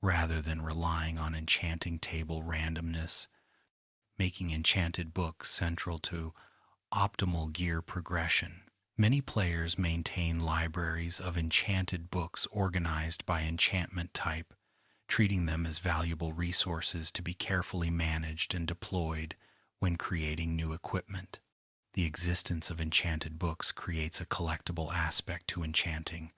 A: rather than relying on enchanting table randomness, making enchanted books central to optimal gear progression. Many players maintain libraries of enchanted books organized by enchantment type, treating them as valuable resources to be carefully managed and deployed when creating new equipment. The existence of enchanted books creates a collectible aspect to enchanting,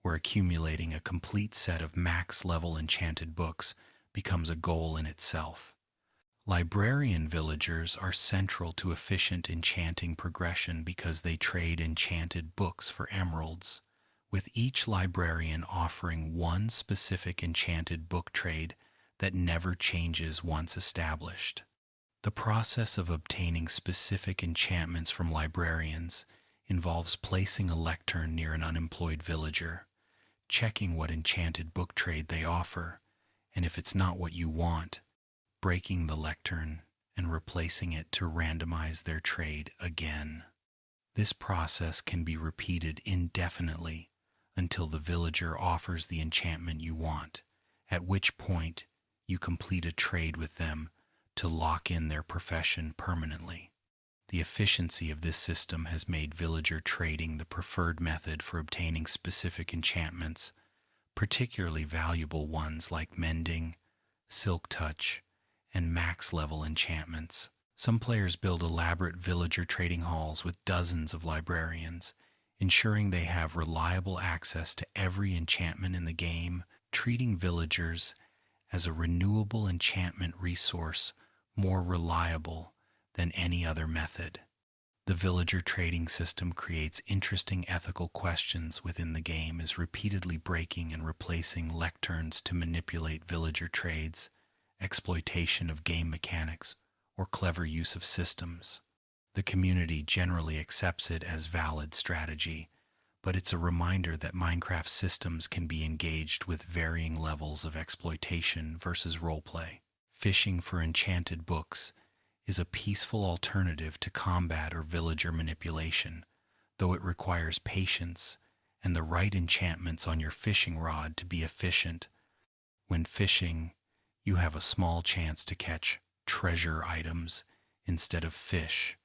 A: where accumulating a complete set of max-level enchanted books becomes a goal in itself. Librarian villagers are central to efficient enchanting progression because they trade enchanted books for emeralds, with each librarian offering one specific enchanted book trade that never changes once established. The process of obtaining specific enchantments from librarians involves placing a lectern near an unemployed villager, checking what enchanted book trade they offer, and if it's not what you want, breaking the lectern and replacing it to randomize their trade again. This process can be repeated indefinitely until the villager offers the enchantment you want, at which point you complete a trade with them to lock in their profession permanently. The efficiency of this system has made villager trading the preferred method for obtaining specific enchantments, particularly valuable ones like mending, silk touch, and max-level enchantments. Some players build elaborate villager trading halls with dozens of librarians, ensuring they have reliable access to every enchantment in the game, treating villagers as a renewable enchantment resource more reliable than any other method. The villager trading system creates interesting ethical questions within the game as repeatedly breaking and replacing lecterns to manipulate villager trades, exploitation of game mechanics, or clever use of systems. The community generally accepts it as valid strategy, but it's a reminder that Minecraft systems can be engaged with varying levels of exploitation versus roleplay. Fishing for enchanted books is a peaceful alternative to combat or villager manipulation, though it requires patience and the right enchantments on your fishing rod to be efficient. When fishing, you have a small chance to catch treasure items instead of fish,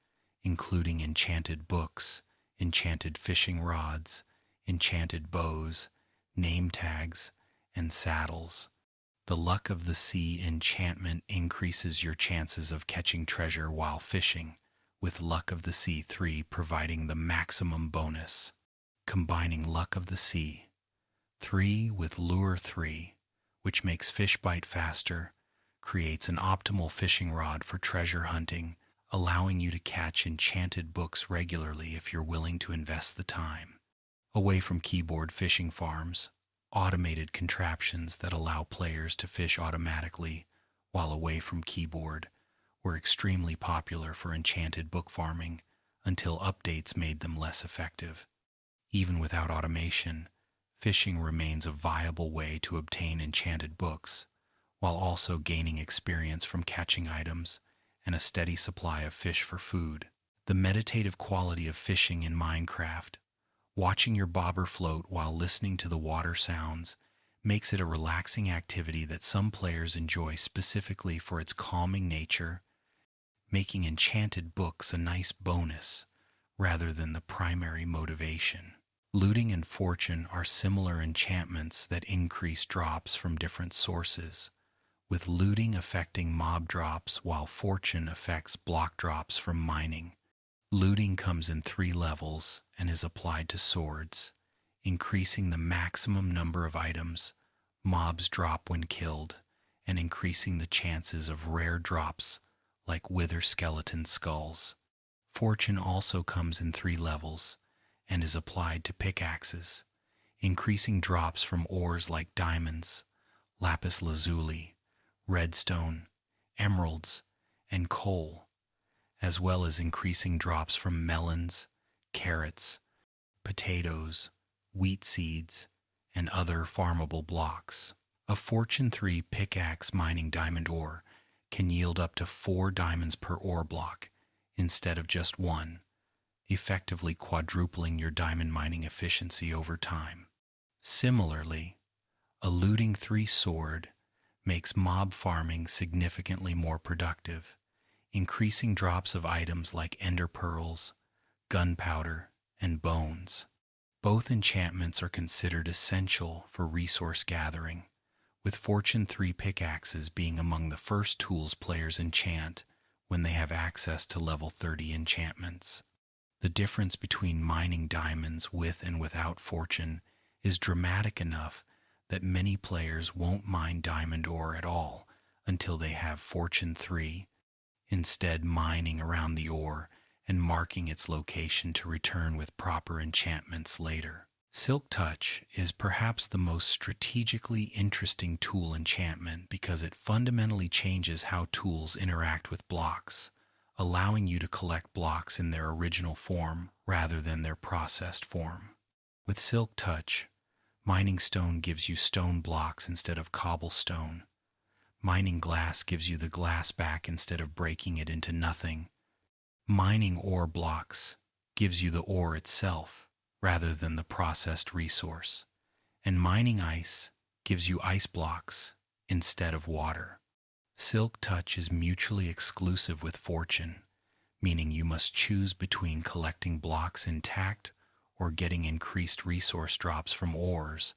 A: including enchanted books, enchanted fishing rods, enchanted bows, name tags, and saddles. The Luck of the Sea enchantment increases your chances of catching treasure while fishing, with Luck of the Sea 3 providing the maximum bonus. Combining Luck of the Sea 3 with Lure 3, which makes fish bite faster, creates an optimal fishing rod for treasure hunting, allowing you to catch enchanted books regularly if you're willing to invest the time. Away from keyboard fishing farms, automated contraptions that allow players to fish automatically while away from keyboard were extremely popular for enchanted book farming, until updates made them less effective. Even without automation, fishing remains a viable way to obtain enchanted books, while also gaining experience from catching items and a steady supply of fish for food. The meditative quality of fishing in Minecraft, watching your bobber float while listening to the water sounds, makes it a relaxing activity that some players enjoy specifically for its calming nature, making enchanted books a nice bonus rather than the primary motivation. Looting and fortune are similar enchantments that increase drops from different sources, with looting affecting mob drops while fortune affects block drops from mining. Looting comes in 3 levels and is applied to swords, increasing the maximum number of items mobs drop when killed, and increasing the chances of rare drops like wither skeleton skulls. Fortune also comes in 3 levels and is applied to pickaxes, increasing drops from ores like diamonds, lapis lazuli, redstone, emeralds, and coal, as well as increasing drops from melons, carrots, potatoes, wheat seeds, and other farmable blocks. A Fortune 3 pickaxe mining diamond ore can yield up to 4 diamonds per ore block instead of just 1, effectively quadrupling your diamond mining efficiency over time. Similarly, a looting 3 sword makes mob farming significantly more productive, increasing drops of items like ender pearls, gunpowder, and bones. Both enchantments are considered essential for resource gathering, with Fortune 3 pickaxes being among the first tools players enchant when they have access to level 30 enchantments. The difference between mining diamonds with and without fortune is dramatic enough that many players won't mine diamond ore at all until they have Fortune 3, instead mining around the ore and marking its location to return with proper enchantments later. Silk Touch is perhaps the most strategically interesting tool enchantment because it fundamentally changes how tools interact with blocks, allowing you to collect blocks in their original form rather than their processed form. With Silk Touch, mining stone gives you stone blocks instead of cobblestone. Mining glass gives you the glass back instead of breaking it into nothing. Mining ore blocks gives you the ore itself rather than the processed resource. And mining ice gives you ice blocks instead of water. Silk Touch is mutually exclusive with Fortune, meaning you must choose between collecting blocks intact or getting increased resource drops from ores.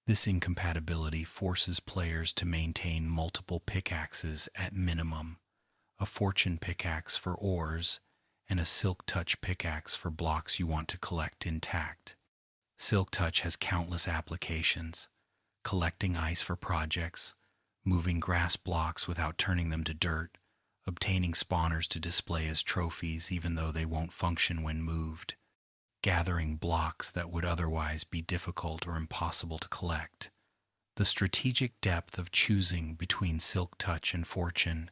A: This incompatibility forces players to maintain multiple pickaxes at minimum, a Fortune pickaxe for ores and a Silk Touch pickaxe for blocks you want to collect intact. Silk Touch has countless applications: collecting ice for projects, moving grass blocks without turning them to dirt, obtaining spawners to display as trophies even though they won't function when moved, gathering blocks that would otherwise be difficult or impossible to collect. The strategic depth of choosing between Silk Touch and Fortune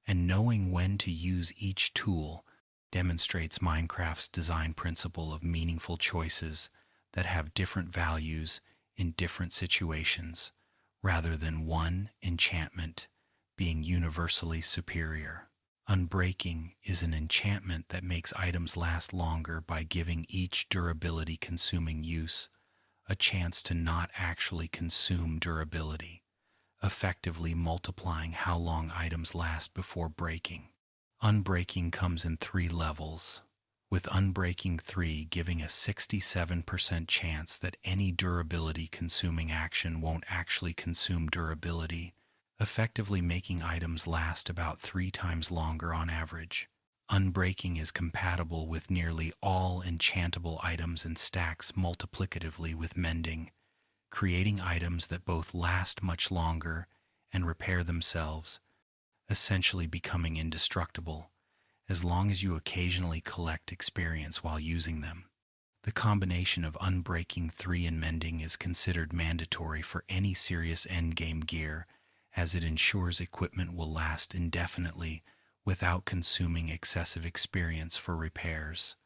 A: and knowing when to use each tool demonstrates Minecraft's design principle of meaningful choices that have different values in different situations, rather than one enchantment being universally superior. Unbreaking is an enchantment that makes items last longer by giving each durability-consuming use a chance to not actually consume durability, effectively multiplying how long items last before breaking. Unbreaking comes in 3 levels, with Unbreaking 3 giving a 67% chance that any durability-consuming action won't actually consume durability, effectively making items last about 3 times longer on average. Unbreaking is compatible with nearly all enchantable items and stacks multiplicatively with mending, creating items that both last much longer and repair themselves, essentially becoming indestructible, as long as you occasionally collect experience while using them. The combination of Unbreaking 3 and Mending is considered mandatory for any serious endgame gear, as it ensures equipment will last indefinitely without consuming excessive experience for repairs.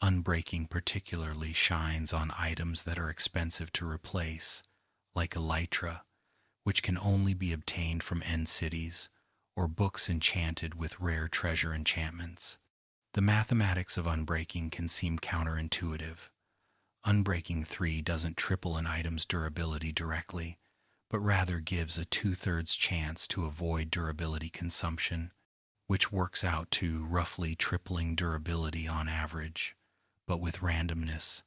A: Unbreaking particularly shines on items that are expensive to replace, like elytra, which can only be obtained from end cities, or books enchanted with rare treasure enchantments. The mathematics of unbreaking can seem counterintuitive. Unbreaking 3 doesn't triple an item's durability directly, but rather gives a 2/3 chance to avoid durability consumption, which works out to roughly tripling durability on average. But with randomness,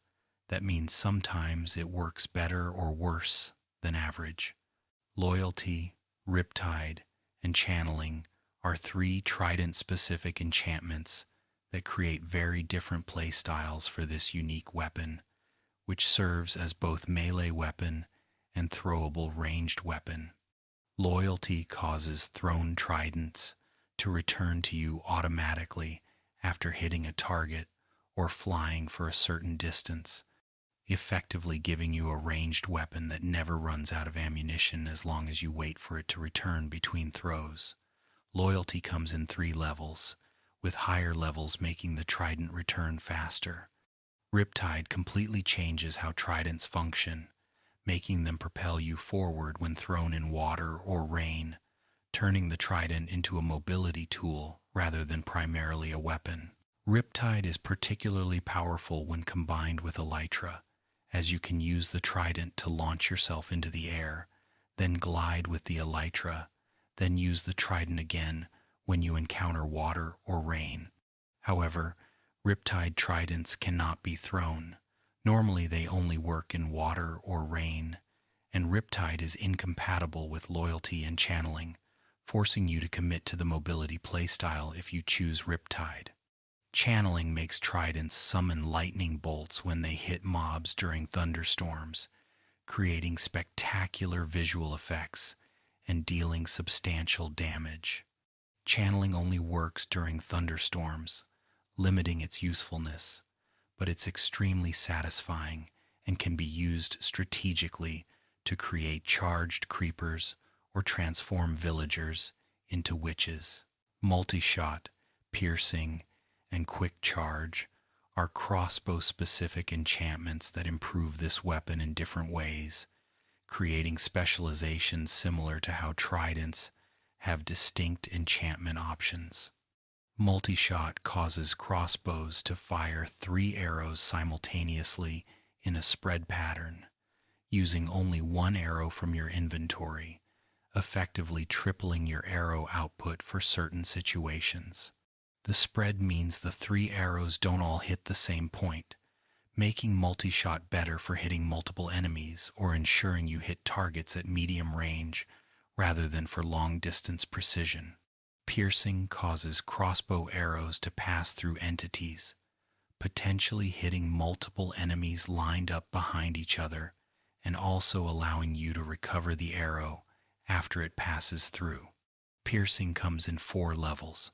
A: that means sometimes it works better or worse than average. Loyalty, Riptide, and Channeling are 3 trident-specific enchantments that create very different play styles for this unique weapon, which serves as both melee weapon and throwable ranged weapon. Loyalty causes thrown tridents to return to you automatically after hitting a target or flying for a certain distance, effectively giving you a ranged weapon that never runs out of ammunition as long as you wait for it to return between throws. Loyalty comes in 3 levels, with higher levels making the trident return faster. Riptide completely changes how tridents function, making them propel you forward when thrown in water or rain, turning the trident into a mobility tool rather than primarily a weapon. Riptide is particularly powerful when combined with elytra, as you can use the trident to launch yourself into the air, then glide with the elytra, then use the trident again when you encounter water or rain. However, Riptide tridents cannot be thrown. Normally they only work in water or rain, and Riptide is incompatible with loyalty and channeling, forcing you to commit to the mobility playstyle if you choose Riptide. Channeling makes tridents summon lightning bolts when they hit mobs during thunderstorms, creating spectacular visual effects and dealing substantial damage. Channeling only works during thunderstorms, limiting its usefulness, but it's extremely satisfying and can be used strategically to create charged creepers or transform villagers into witches. Multi-shot, piercing, and quick charge are crossbow-specific enchantments that improve this weapon in different ways, creating specializations similar to how tridents have distinct enchantment options. Multi-shot causes crossbows to fire 3 arrows simultaneously in a spread pattern, using only 1 arrow from your inventory, effectively tripling your arrow output for certain situations. The spread means the 3 arrows don't all hit the same point, making multi-shot better for hitting multiple enemies or ensuring you hit targets at medium range rather than for long-distance precision. Piercing causes crossbow arrows to pass through entities, potentially hitting multiple enemies lined up behind each other and also allowing you to recover the arrow after it passes through. Piercing comes in 4 levels,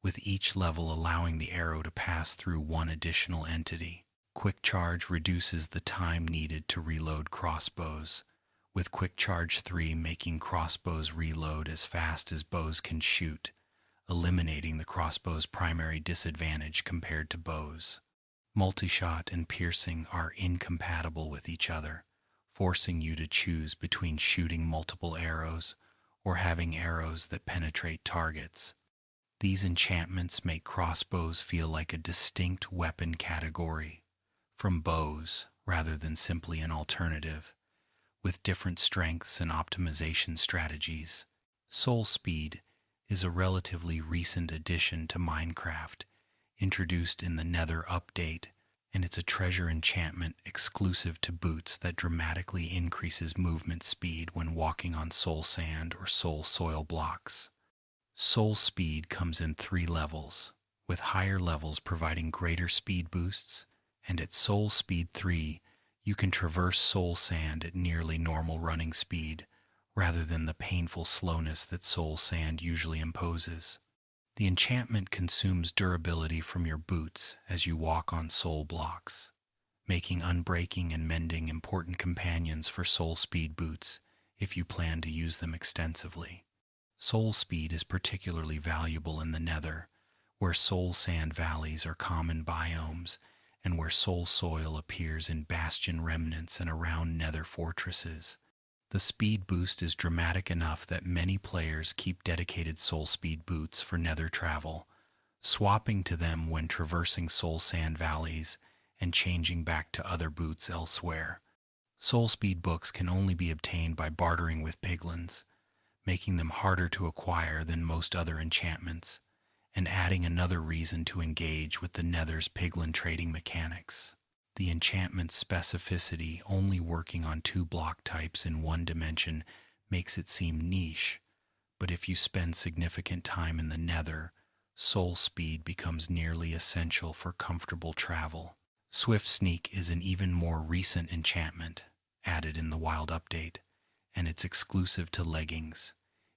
A: with each level allowing the arrow to pass through 1 additional entity. Quick Charge reduces the time needed to reload crossbows, with Quick Charge 3 making crossbows reload as fast as bows can shoot, eliminating the crossbow's primary disadvantage compared to bows. Multi-shot and piercing are incompatible with each other, forcing you to choose between shooting multiple arrows or having arrows that penetrate targets. These enchantments make crossbows feel like a distinct weapon category from bows rather than simply an alternative, with different strengths and optimization strategies. Soul Speed is a relatively recent addition to Minecraft, introduced in the Nether update, and it's a treasure enchantment exclusive to boots that dramatically increases movement speed when walking on soul sand or soul soil blocks. Soul Speed comes in 3 levels, with higher levels providing greater speed boosts, and at Soul Speed 3, you can traverse soul sand at nearly normal running speed, rather than the painful slowness that soul sand usually imposes. The enchantment consumes durability from your boots as you walk on soul blocks, making unbreaking and mending important companions for soul speed boots if you plan to use them extensively. Soul Speed is particularly valuable in the Nether, where soul sand valleys are common biomes and where soul soil appears in bastion remnants and around nether fortresses. The speed boost is dramatic enough that many players keep dedicated soul speed boots for nether travel, swapping to them when traversing soul sand valleys and changing back to other boots elsewhere. Soul speed books can only be obtained by bartering with piglins, making them harder to acquire than most other enchantments, and adding another reason to engage with the nether's piglin trading mechanics. The enchantment's specificity, only working on 2 block types in one dimension, makes it seem niche, but if you spend significant time in the nether, soul speed becomes nearly essential for comfortable travel. Swift Sneak is an even more recent enchantment, added in the Wild Update, and it's exclusive to leggings,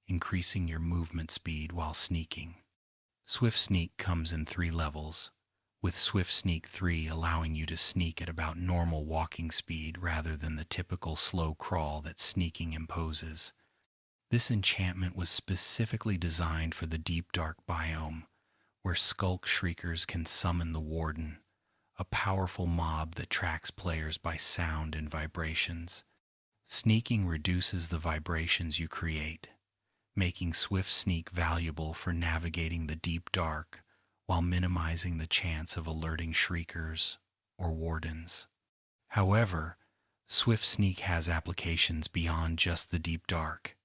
A: increasing your movement speed while sneaking. Swift Sneak comes in 3 levels, with Swift Sneak 3 allowing you to sneak at about normal walking speed rather than the typical slow crawl that sneaking imposes. This enchantment was specifically designed for the deep dark biome, where skulk shriekers can summon the Warden, a powerful mob that tracks players by sound and vibrations. Sneaking reduces the vibrations you create, making Swift Sneak valuable for navigating the deep dark while minimizing the chance of alerting shriekers or wardens. However, Swift Sneak has applications beyond just the deep dark.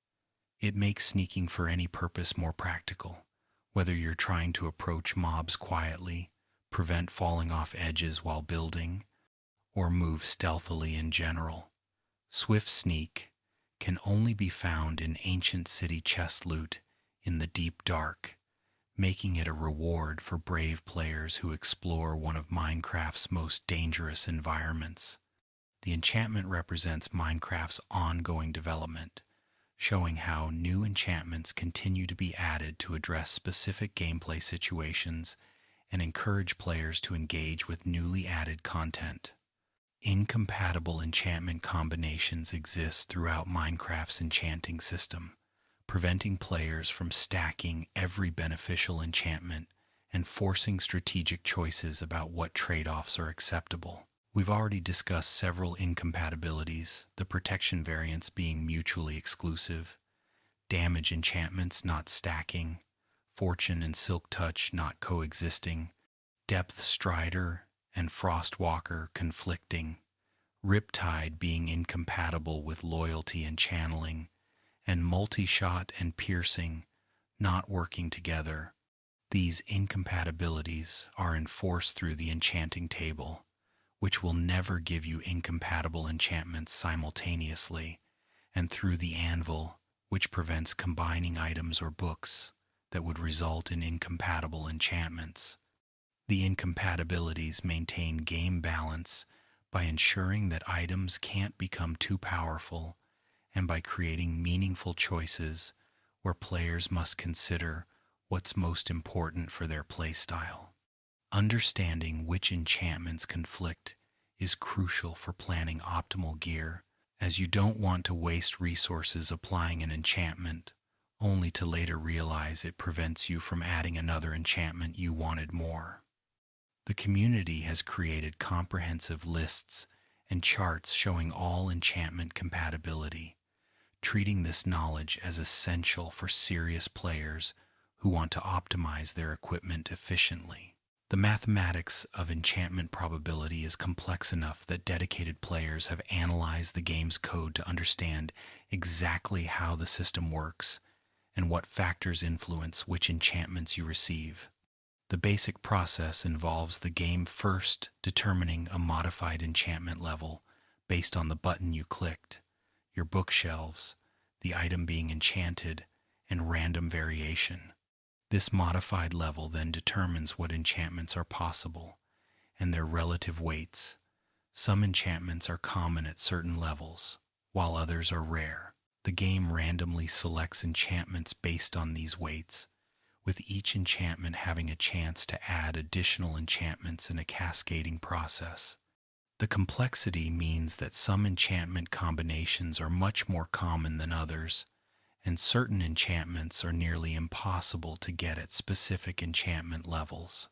A: It makes sneaking for any purpose more practical, whether you're trying to approach mobs quietly, prevent falling off edges while building, or move stealthily in general. Swift Sneak can only be found in ancient city chest loot in the deep dark, making it a reward for brave players who explore one of Minecraft's most dangerous environments. The enchantment represents Minecraft's ongoing development, showing how new enchantments continue to be added to address specific gameplay situations and encourage players to engage with newly added content. Incompatible enchantment combinations exist throughout Minecraft's enchanting system, preventing players from stacking every beneficial enchantment and forcing strategic choices about what trade-offs are acceptable. We've already discussed several incompatibilities, the protection variants being mutually exclusive, damage enchantments not stacking, fortune and silk touch not coexisting, depth strider and frostwalker conflicting, riptide being incompatible with loyalty and channeling, and multi-shot and piercing not working together. These incompatibilities are enforced through the enchanting table, which will never give you incompatible enchantments simultaneously, and through the anvil, which prevents combining items or books that would result in incompatible enchantments. The incompatibilities maintain game balance by ensuring that items can't become too powerful and by creating meaningful choices where players must consider what's most important for their playstyle. Understanding which enchantments conflict is crucial for planning optimal gear, as you don't want to waste resources applying an enchantment only to later realize it prevents you from adding another enchantment you wanted more. The community has created comprehensive lists and charts showing all enchantment compatibility, treating this knowledge as essential for serious players who want to optimize their equipment efficiently. The mathematics of enchantment probability is complex enough that dedicated players have analyzed the game's code to understand exactly how the system works and what factors influence which enchantments you receive. The basic process involves the game first determining a modified enchantment level based on the button you clicked, your bookshelves, the item being enchanted, and random variation. This modified level then determines what enchantments are possible and their relative weights. Some enchantments are common at certain levels, while others are rare. The game randomly selects enchantments based on these weights, with each enchantment having a chance to add additional enchantments in a cascading process. The complexity means that some enchantment combinations are much more common than others, and certain enchantments are nearly impossible to get at specific enchantment levels.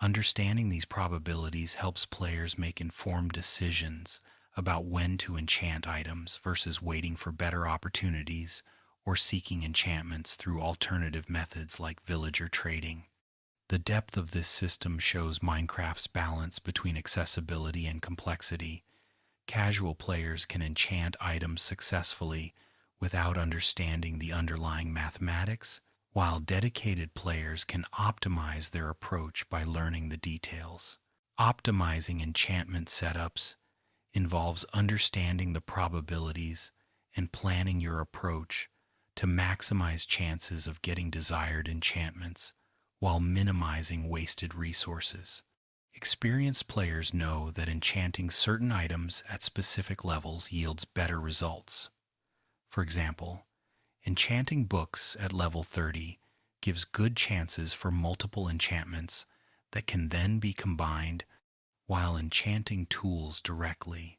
A: Understanding these probabilities helps players make informed decisions about when to enchant items versus waiting for better opportunities or seeking enchantments through alternative methods like villager trading. The depth of this system shows Minecraft's balance between accessibility and complexity. Casual players can enchant items successfully without understanding the underlying mathematics, while dedicated players can optimize their approach by learning the details. Optimizing enchantment setups involves understanding the probabilities and planning your approach to maximize chances of getting desired enchantments while minimizing wasted resources. Experienced players know that enchanting certain items at specific levels yields better results. For example, enchanting books at level 30 gives good chances for multiple enchantments that can then be combined, while enchanting tools directly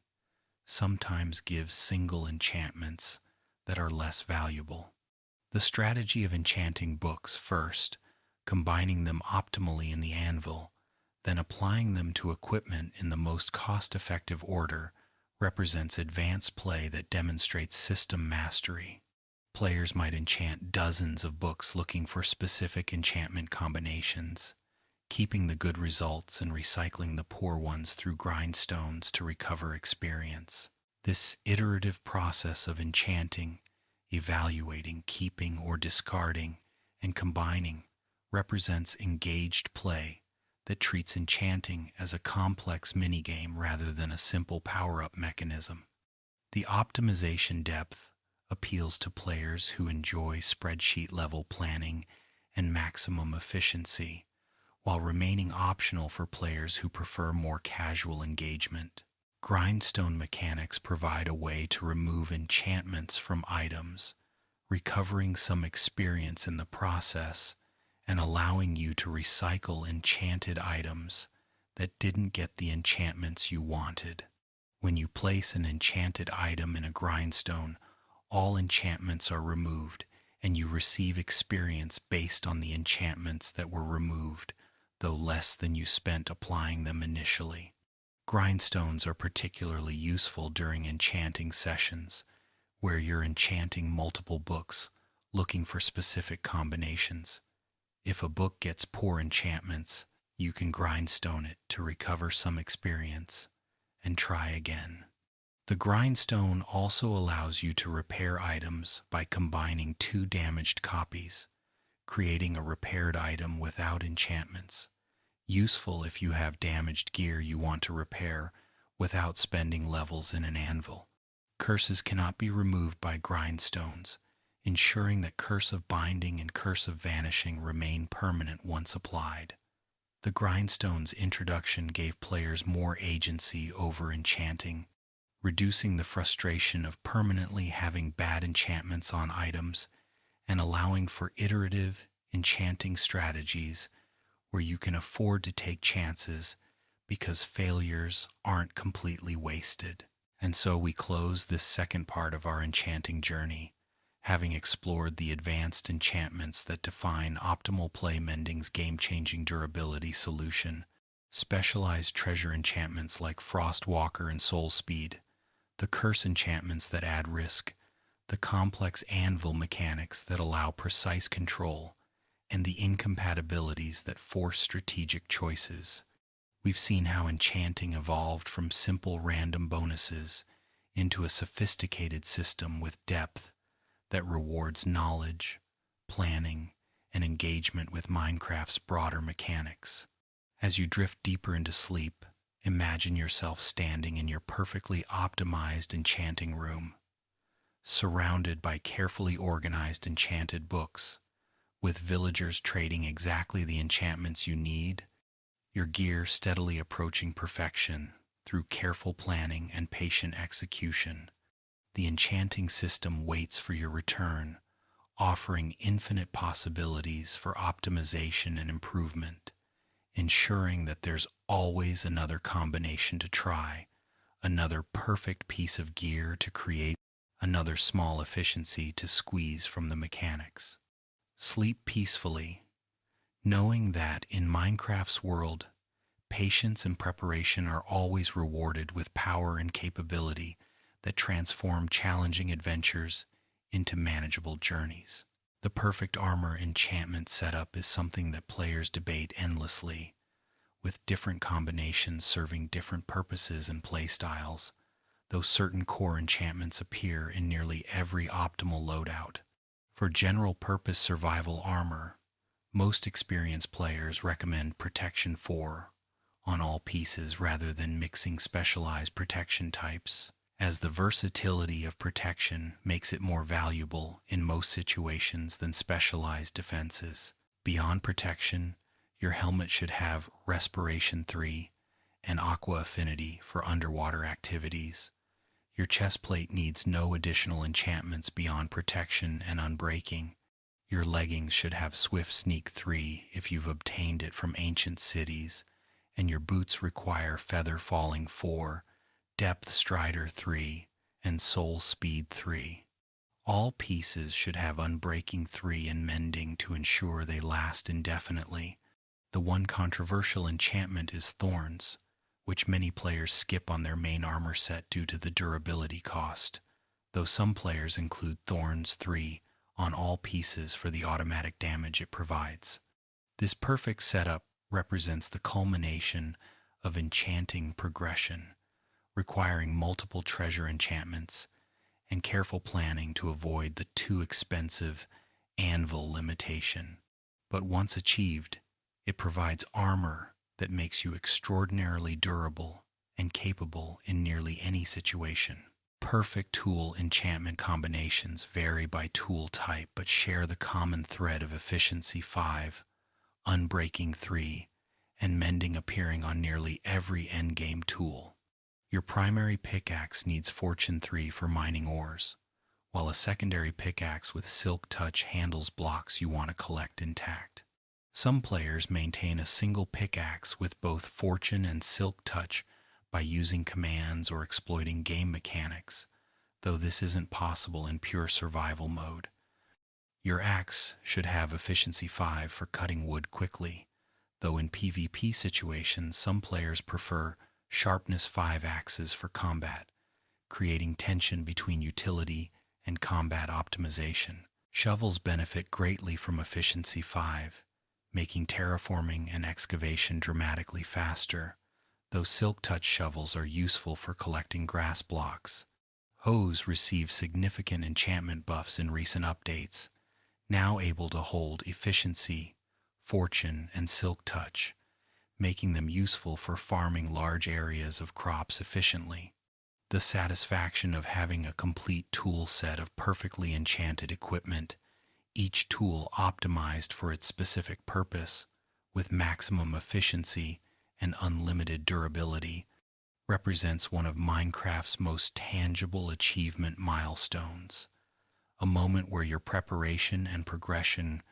A: sometimes gives single enchantments that are less valuable. The strategy of enchanting books first, combining them optimally in the anvil, then applying them to equipment in the most cost-effective order, represents advanced play that demonstrates system mastery. Players might enchant dozens of books looking for specific enchantment combinations, keeping the good results and recycling the poor ones through grindstones to recover experience. This iterative process of enchanting, evaluating, keeping, or discarding, and combining represents engaged play that treats enchanting as a complex minigame rather than a simple power-up mechanism. The optimization depth appeals to players who enjoy spreadsheet-level planning and maximum efficiency, while remaining optional for players who prefer more casual engagement. Grindstone mechanics provide a way to remove enchantments from items, recovering some experience in the process and allowing you to recycle enchanted items that didn't get the enchantments you wanted. When you place an enchanted item in a grindstone, all enchantments are removed and you receive experience based on the enchantments that were removed, though less than you spent applying them initially. Grindstones are particularly useful during enchanting sessions, where you're enchanting multiple books, looking for specific combinations. If a book gets poor enchantments, you can grindstone it to recover some experience and try again. The grindstone also allows you to repair items by combining two damaged copies, creating a repaired item without enchantments. Useful if you have damaged gear you want to repair without spending levels in an anvil. Curses cannot be removed by grindstones, ensuring that Curse of Binding and Curse of Vanishing remain permanent once applied. The grindstone's introduction gave players more agency over enchanting, reducing the frustration of permanently having bad enchantments on items and allowing for iterative enchanting strategies where you can afford to take chances because failures aren't completely wasted. And so we close this second part of our enchanting journey, having explored the advanced enchantments that define optimal play mending's game-changing durability solution, specialized treasure enchantments like Frostwalker and Soul Speed, the curse enchantments that add risk, the complex anvil mechanics that allow precise control, and the incompatibilities that force strategic choices. We've seen how enchanting evolved from simple random bonuses into a sophisticated system with depth that rewards knowledge, planning, and engagement with Minecraft's broader mechanics. As you drift deeper into sleep, imagine yourself standing in your perfectly optimized enchanting room, surrounded by carefully organized enchanted books, with villagers trading exactly the enchantments you need, your gear steadily approaching perfection through careful planning and patient execution. The enchanting system waits for your return, offering infinite possibilities for optimization and improvement, ensuring that there's always another combination to try, another perfect piece of gear to create, another small efficiency to squeeze from the mechanics. Sleep peacefully, knowing that in Minecraft's world, Patience and preparation are always rewarded with power and capability that transform challenging adventures into manageable journeys. The perfect armor enchantment setup is something that players debate endlessly, with different combinations serving different purposes and playstyles, though certain core enchantments appear in nearly every optimal loadout. For general-purpose survival armor, most experienced players recommend Protection 4 on all pieces rather than mixing specialized protection types, as the versatility of protection makes it more valuable in most situations than specialized defenses. Beyond protection, your helmet should have Respiration 3 and Aqua Affinity for underwater activities. Your chestplate needs no additional enchantments beyond protection and unbreaking. Your leggings should have Swift Sneak 3 if you've obtained it from ancient cities, and your boots require Feather Falling 4, Depth Strider 3, and Soul Speed 3. All pieces should have Unbreaking 3 and Mending to ensure they last indefinitely. The one controversial enchantment is Thorns, which many players skip on their main armor set due to the durability cost, though some players include Thorns 3 on all pieces for the automatic damage it provides. This perfect setup represents the culmination of enchanting progression, requiring multiple treasure enchantments and careful planning to avoid the too expensive anvil limitation. But once achieved, it provides armor that makes you extraordinarily durable and capable in nearly any situation. Perfect tool enchantment combinations vary by tool type but share the common thread of Efficiency 5, Unbreaking 3, and Mending appearing on nearly every endgame tool. Your primary pickaxe needs Fortune 3 for mining ores, while a secondary pickaxe with Silk Touch handles blocks you want to collect intact. Some players maintain a single pickaxe with both Fortune and Silk Touch by using commands or exploiting game mechanics, though this isn't possible in pure survival mode. Your axe should have Efficiency 5 for cutting wood quickly, though in PvP situations some players prefer Sharpness 5 axes for combat, creating tension between utility and combat optimization. Shovels benefit greatly from Efficiency 5, making terraforming and excavation dramatically faster, though Silk Touch shovels are useful for collecting grass blocks. Hoes receive significant enchantment buffs in recent updates, now able to hold Efficiency, Fortune, and Silk Touch, making them useful for farming large areas of crops efficiently. The satisfaction of having a complete tool set of perfectly enchanted equipment, each tool optimized for its specific purpose, with maximum efficiency and unlimited durability, represents one of Minecraft's most tangible achievement milestones, a moment where your preparation and progression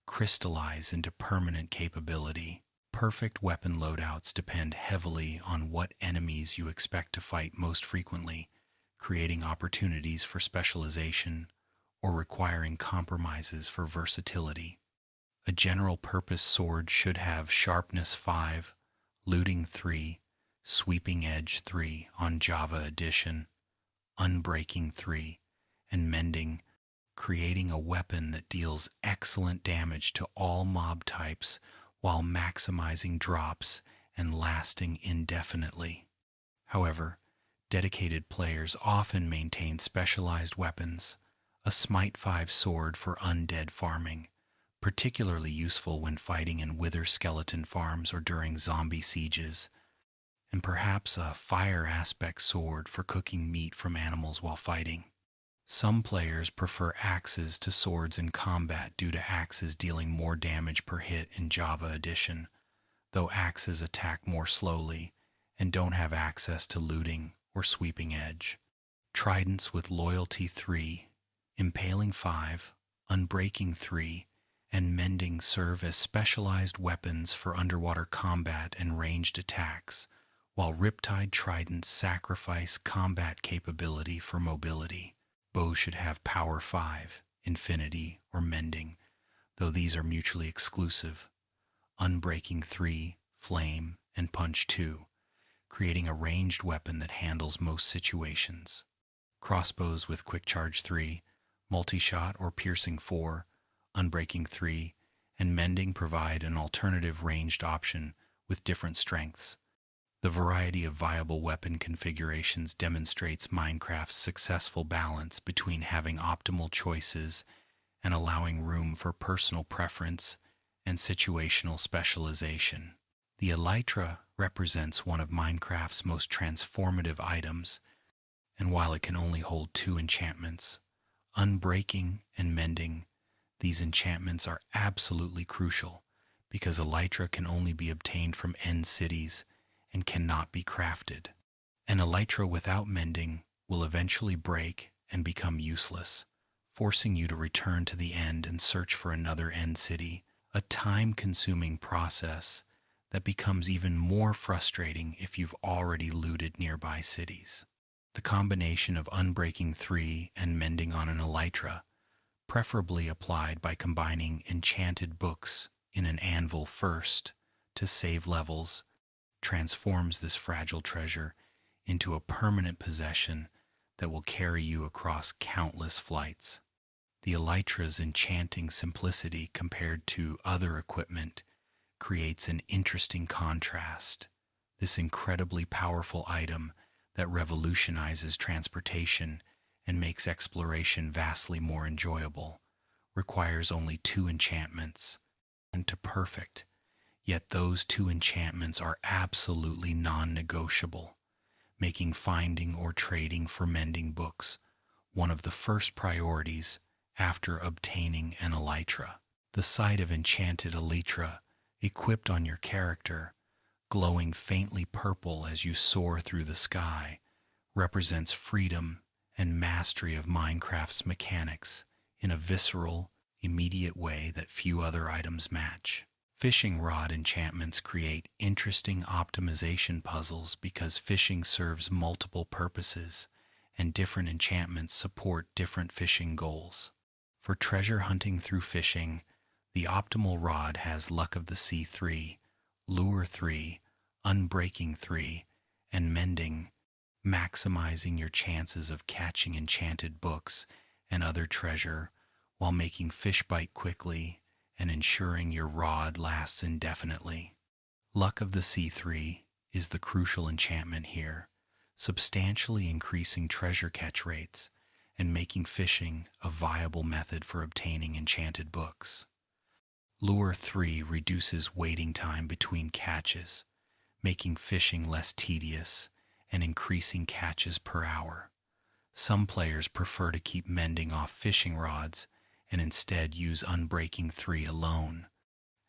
A: crystallize into permanent capability. Perfect weapon loadouts depend heavily on what enemies you expect to fight most frequently, creating opportunities for specialization or requiring compromises for versatility. A general-purpose sword should have Sharpness 5, Looting 3, Sweeping Edge 3 on Java Edition, Unbreaking 3, and Mending, creating a weapon that deals excellent damage to all mob types while maximizing drops and lasting indefinitely. However, dedicated players often maintain specialized weapons, a Smite 5 sword for undead farming, particularly useful when fighting in wither skeleton farms or during zombie sieges, and perhaps a Fire Aspect sword for cooking meat from animals while fighting. Some players prefer axes to swords in combat due to axes dealing more damage per hit in Java Edition, though axes attack more slowly and don't have access to looting or sweeping edge. Tridents with Loyalty 3, Impaling 5, Unbreaking 3, and Mending serve as specialized weapons for underwater combat and ranged attacks, while Riptide Tridents sacrifice combat capability for mobility. Bows should have Power 5, Infinity, or Mending, though these are mutually exclusive. Unbreaking 3, Flame, and punch 2, creating a ranged weapon that handles most situations. Crossbows with quick charge 3, multi-shot or piercing 4, unbreaking 3, and mending provide an alternative ranged option with different strengths. The variety of viable weapon configurations demonstrates Minecraft's successful balance between having optimal choices and allowing room for personal preference and situational specialization. The elytra represents one of Minecraft's most transformative items, and while it can only hold 2 enchantments, unbreaking and mending, these enchantments are absolutely crucial because elytra can only be obtained from end cities and cannot be crafted. An elytra without mending will eventually break and become useless, forcing you to return to the end and search for another end city, a time-consuming process that becomes even more frustrating if you've already looted nearby cities. The combination of unbreaking 3 and mending on an elytra, preferably applied by combining enchanted books in an anvil first to save levels, transforms this fragile treasure into a permanent possession that will carry you across countless flights. The elytra's enchanting simplicity compared to other equipment creates an interesting contrast. This incredibly powerful item that revolutionizes transportation and makes exploration vastly more enjoyable requires only 2 enchantments, and to perfect, yet those 2 enchantments are absolutely non-negotiable, making finding or trading for mending books one of the first priorities after obtaining an elytra. The sight of enchanted elytra equipped on your character, glowing faintly purple as you soar through the sky, represents freedom and mastery of Minecraft's mechanics in a visceral, immediate way that few other items match. Fishing rod enchantments create interesting optimization puzzles because fishing serves multiple purposes and different enchantments support different fishing goals. For treasure hunting through fishing, the optimal rod has Luck of the Sea 3, Lure 3, Unbreaking 3, and Mending, maximizing your chances of catching enchanted books and other treasure while making fish bite quickly and ensuring your rod lasts indefinitely. Luck of the Sea 3 is the crucial enchantment here, substantially increasing treasure catch rates and making fishing a viable method for obtaining enchanted books. Lure 3 reduces waiting time between catches, making fishing less tedious and increasing catches per hour. Some players prefer to keep mending off fishing rods and instead use Unbreaking 3 alone,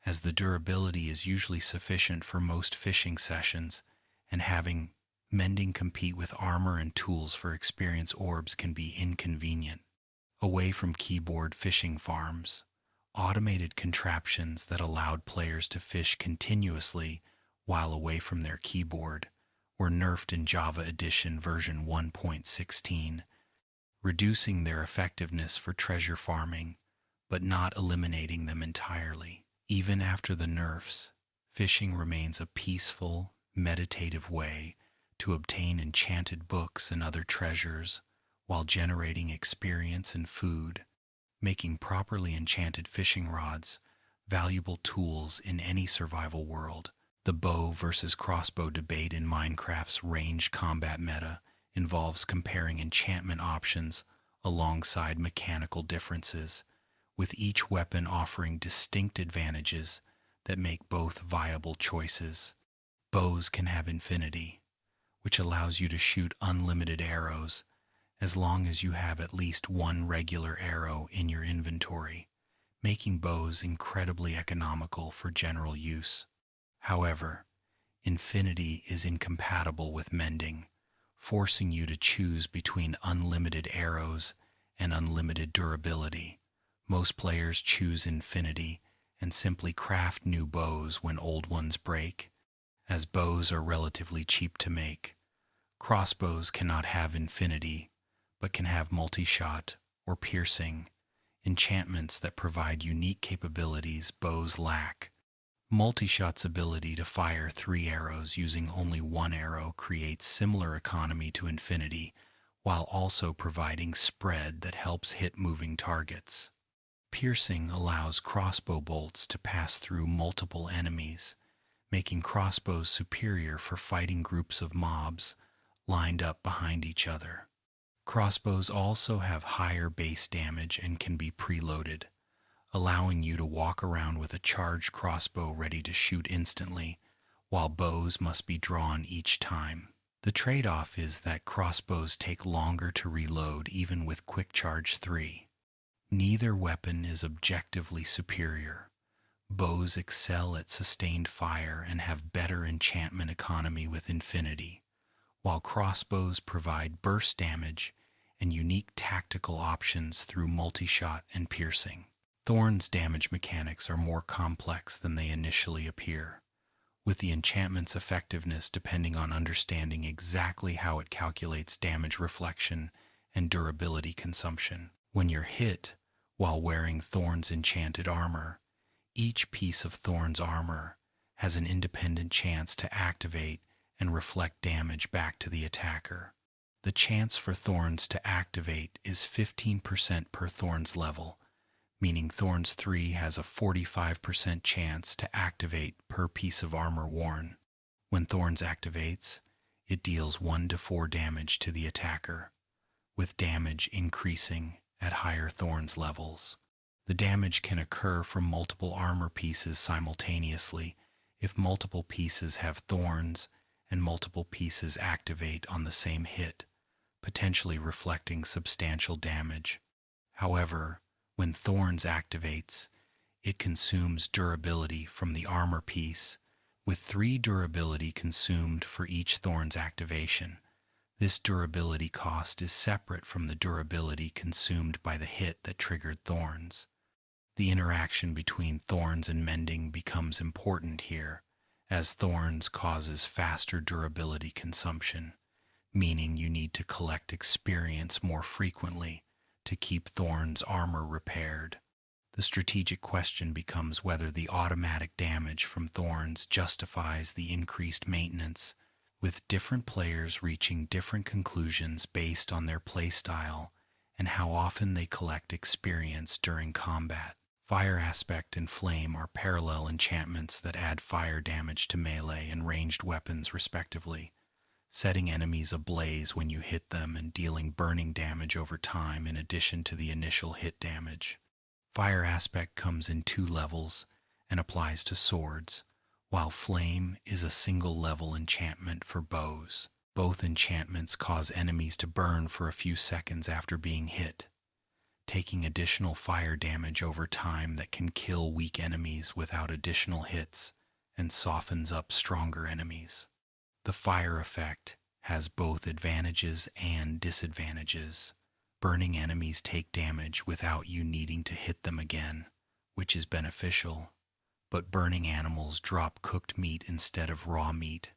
A: as the durability is usually sufficient for most fishing sessions, and having mending compete with armor and tools for experience orbs can be inconvenient. Away from keyboard fishing farms, automated contraptions that allowed players to fish continuously while away from their keyboard were nerfed in Java Edition version 1.16, reducing their effectiveness for treasure farming, but not eliminating them entirely. Even after the nerfs, fishing remains a peaceful, meditative way to obtain enchanted books and other treasures while generating experience and food, making properly enchanted fishing rods valuable tools in any survival world. The bow versus crossbow debate in Minecraft's ranged combat meta involves comparing enchantment options alongside mechanical differences, with each weapon offering distinct advantages that make both viable choices. Bows can have infinity, which allows you to shoot unlimited arrows as long as you have at least one regular arrow in your inventory, making bows incredibly economical for general use. However, infinity is incompatible with mending, forcing you to choose between unlimited arrows and unlimited durability. Most players choose infinity and simply craft new bows when old ones break, as bows are relatively cheap to make. Crossbows cannot have infinity, but can have multi-shot or piercing, enchantments that provide unique capabilities bows lack. Multishot's ability to fire 3 arrows using only 1 arrow creates similar economy to Infinity, while also providing spread that helps hit moving targets. Piercing allows crossbow bolts to pass through multiple enemies, making crossbows superior for fighting groups of mobs lined up behind each other. Crossbows also have higher base damage and can be preloaded, allowing you to walk around with a charged crossbow ready to shoot instantly, while bows must be drawn each time. The trade-off is that crossbows take longer to reload even with Quick Charge 3. Neither weapon is objectively superior. Bows excel at sustained fire and have better enchantment economy with Infinity, while crossbows provide burst damage and unique tactical options through multi-shot and piercing. Thorn's damage mechanics are more complex than they initially appear, with the enchantment's effectiveness depending on understanding exactly how it calculates damage reflection and durability consumption. When you're hit while wearing Thorn's enchanted armor, each piece of Thorn's armor has an independent chance to activate and reflect damage back to the attacker. The chance for Thorns to activate is 15% per Thorn's level, meaning Thorns 3 has a 45% chance to activate per piece of armor worn. When Thorns activates, it deals 1 to 4 damage to the attacker, with damage increasing at higher Thorns levels. The damage can occur from multiple armor pieces simultaneously if multiple pieces have Thorns and multiple pieces activate on the same hit, potentially reflecting substantial damage. However, when Thorns activates, it consumes durability from the armor piece, with 3 durability consumed for each Thorns activation. This durability cost is separate from the durability consumed by the hit that triggered Thorns. The interaction between Thorns and mending becomes important here, as Thorns causes faster durability consumption, meaning you need to collect experience more frequently to keep Thorn's armor repaired. The strategic question becomes whether the automatic damage from Thorns justifies the increased maintenance, with different players reaching different conclusions based on their playstyle and how often they collect experience during combat. Fire Aspect and Flame are parallel enchantments that add fire damage to melee and ranged weapons respectively, setting enemies ablaze when you hit them and dealing burning damage over time in addition to the initial hit damage. Fire Aspect comes in 2 levels and applies to swords, while Flame is a single-level enchantment for bows. Both enchantments cause enemies to burn for a few seconds after being hit, taking additional fire damage over time that can kill weak enemies without additional hits and softens up stronger enemies. The fire effect has both advantages and disadvantages. Burning enemies take damage without you needing to hit them again, which is beneficial, but burning animals drop cooked meat instead of raw meat,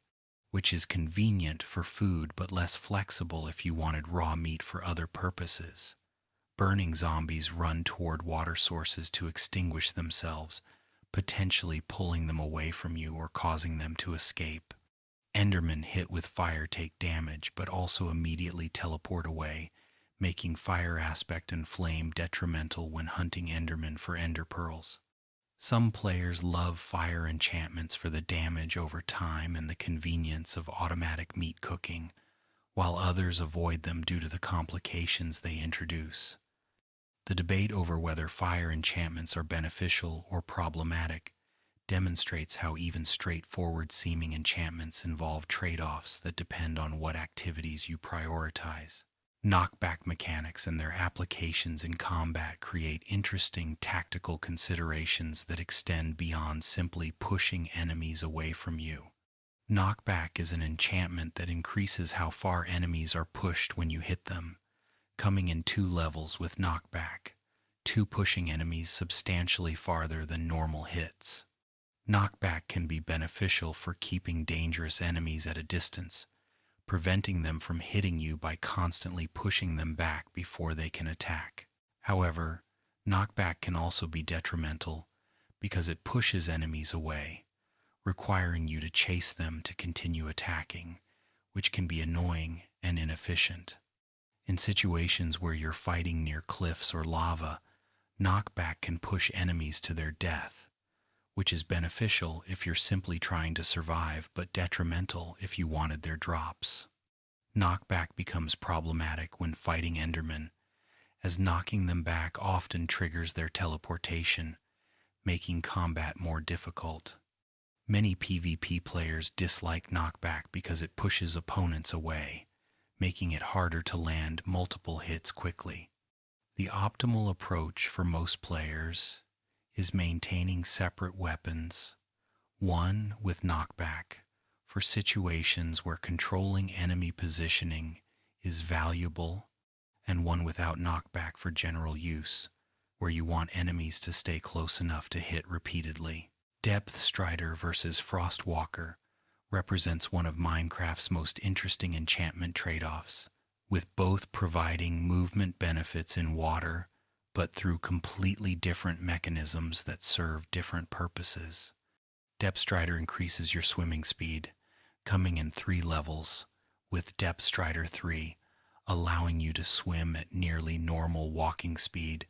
A: which is convenient for food but less flexible if you wanted raw meat for other purposes. Burning zombies run toward water sources to extinguish themselves, potentially pulling them away from you or causing them to escape. Endermen hit with fire take damage but also immediately teleport away, making Fire Aspect and Flame detrimental when hunting Endermen for Ender Pearls. Some players love fire enchantments for the damage over time and the convenience of automatic meat cooking, while others avoid them due to the complications they introduce. The debate over whether fire enchantments are beneficial or problematic demonstrates how even straightforward-seeming enchantments involve trade-offs that depend on what activities you prioritize. Knockback mechanics and their applications in combat create interesting tactical considerations that extend beyond simply pushing enemies away from you. Knockback is an enchantment that increases how far enemies are pushed when you hit them, coming in 2 levels with knockback, 2 pushing enemies substantially farther than normal hits. Knockback can be beneficial for keeping dangerous enemies at a distance, preventing them from hitting you by constantly pushing them back before they can attack. However, knockback can also be detrimental because it pushes enemies away, requiring you to chase them to continue attacking, which can be annoying and inefficient. In situations where you're fighting near cliffs or lava, knockback can push enemies to their death, which is beneficial if you're simply trying to survive but detrimental if you wanted their drops. Knockback becomes problematic when fighting Endermen, as knocking them back often triggers their teleportation, making combat more difficult. Many PvP players dislike knockback because it pushes opponents away, making it harder to land multiple hits quickly. The optimal approach for most players is maintaining separate weapons, one with knockback for situations where controlling enemy positioning is valuable, and one without knockback for general use, where you want enemies to stay close enough to hit repeatedly. Depth Strider versus Frostwalker represents one of Minecraft's most interesting enchantment trade-offs, with both providing movement benefits in water, but through completely different mechanisms that serve different purposes. Depth Strider increases your swimming speed, coming in 3 levels, with Depth Strider 3 allowing you to swim at nearly normal walking speed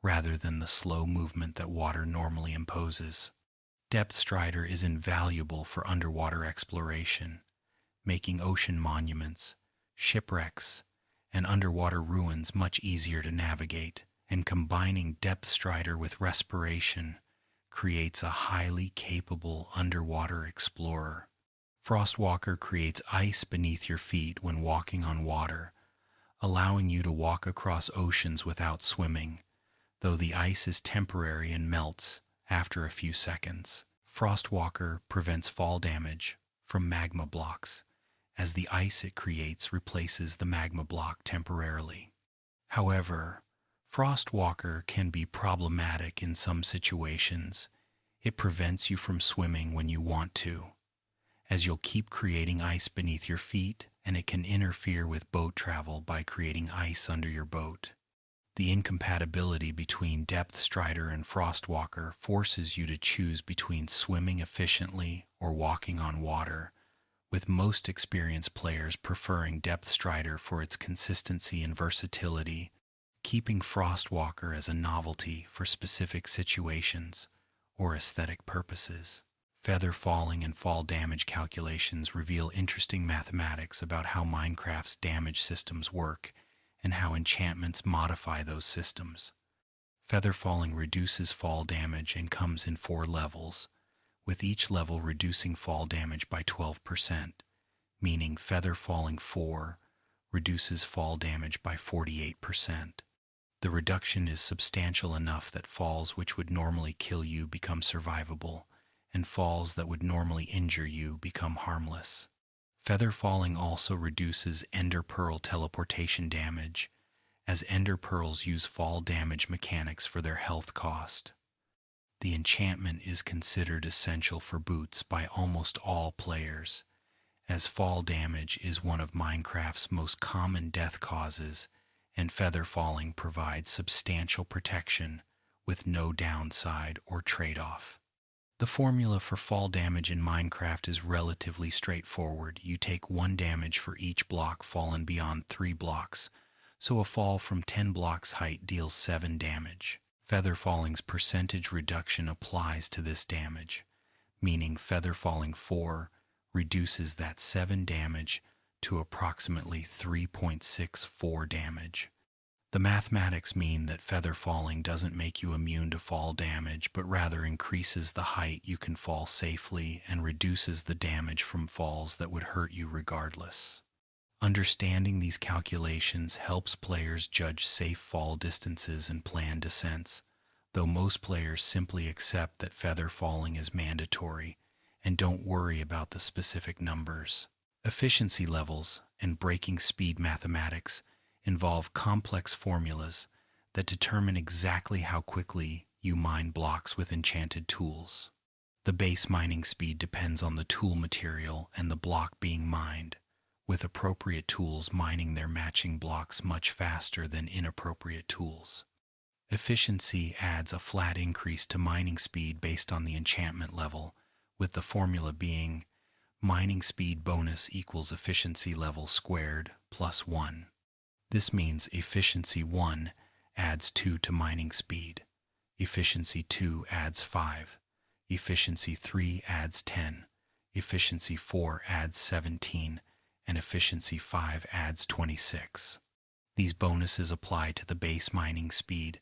A: rather than the slow movement that water normally imposes. Depth Strider is invaluable for underwater exploration, making ocean monuments, shipwrecks, and underwater ruins much easier to navigate, and combining Depth Strider with Respiration creates a highly capable underwater explorer. Frostwalker creates ice beneath your feet when walking on water, allowing you to walk across oceans without swimming, though the ice is temporary and melts after a few seconds. Frostwalker prevents fall damage from magma blocks, as the ice it creates replaces the magma block temporarily. However, Frostwalker can be problematic in some situations. It prevents you from swimming when you want to, as you'll keep creating ice beneath your feet, and it can interfere with boat travel by creating ice under your boat. The incompatibility between Depth Strider and Frostwalker forces you to choose between swimming efficiently or walking on water, with most experienced players preferring Depth Strider for its consistency and versatility, keeping Frostwalker as a novelty for specific situations or aesthetic purposes. Feather falling and fall damage calculations reveal interesting mathematics about how Minecraft's damage systems work and how enchantments modify those systems. Feather falling reduces fall damage and comes in 4 levels, with each level reducing fall damage by 12%, meaning Feather falling 4 reduces fall damage by 48%. The reduction is substantial enough that falls which would normally kill you become survivable, and falls that would normally injure you become harmless. Feather falling also reduces Ender Pearl teleportation damage, as Ender Pearls use fall damage mechanics for their health cost. The enchantment is considered essential for boots by almost all players, as fall damage is one of Minecraft's most common death causes, and feather falling provides substantial protection with no downside or trade-off. The formula for fall damage in Minecraft is relatively straightforward. You take 1 damage for each block fallen beyond 3 blocks, so a fall from 10 blocks height deals 7 damage. Feather falling's percentage reduction applies to this damage, meaning feather falling 4 reduces that 7 damage to approximately 3.64 damage. The mathematics mean that feather falling doesn't make you immune to fall damage, but rather increases the height you can fall safely and reduces the damage from falls that would hurt you regardless. Understanding these calculations helps players judge safe fall distances and plan descents, though most players simply accept that feather falling is mandatory and don't worry about the specific numbers. Efficiency levels and breaking speed mathematics involve complex formulas that determine exactly how quickly you mine blocks with enchanted tools. The base mining speed depends on the tool material and the block being mined, with appropriate tools mining their matching blocks much faster than inappropriate tools. Efficiency adds a flat increase to mining speed based on the enchantment level, with the formula being mining speed bonus equals efficiency level squared plus 1. This means efficiency 1 adds 2 to mining speed, efficiency 2 adds 5, efficiency 3 adds 10, efficiency 4 adds 17, and efficiency 5 adds 26. These bonuses apply to the base mining speed,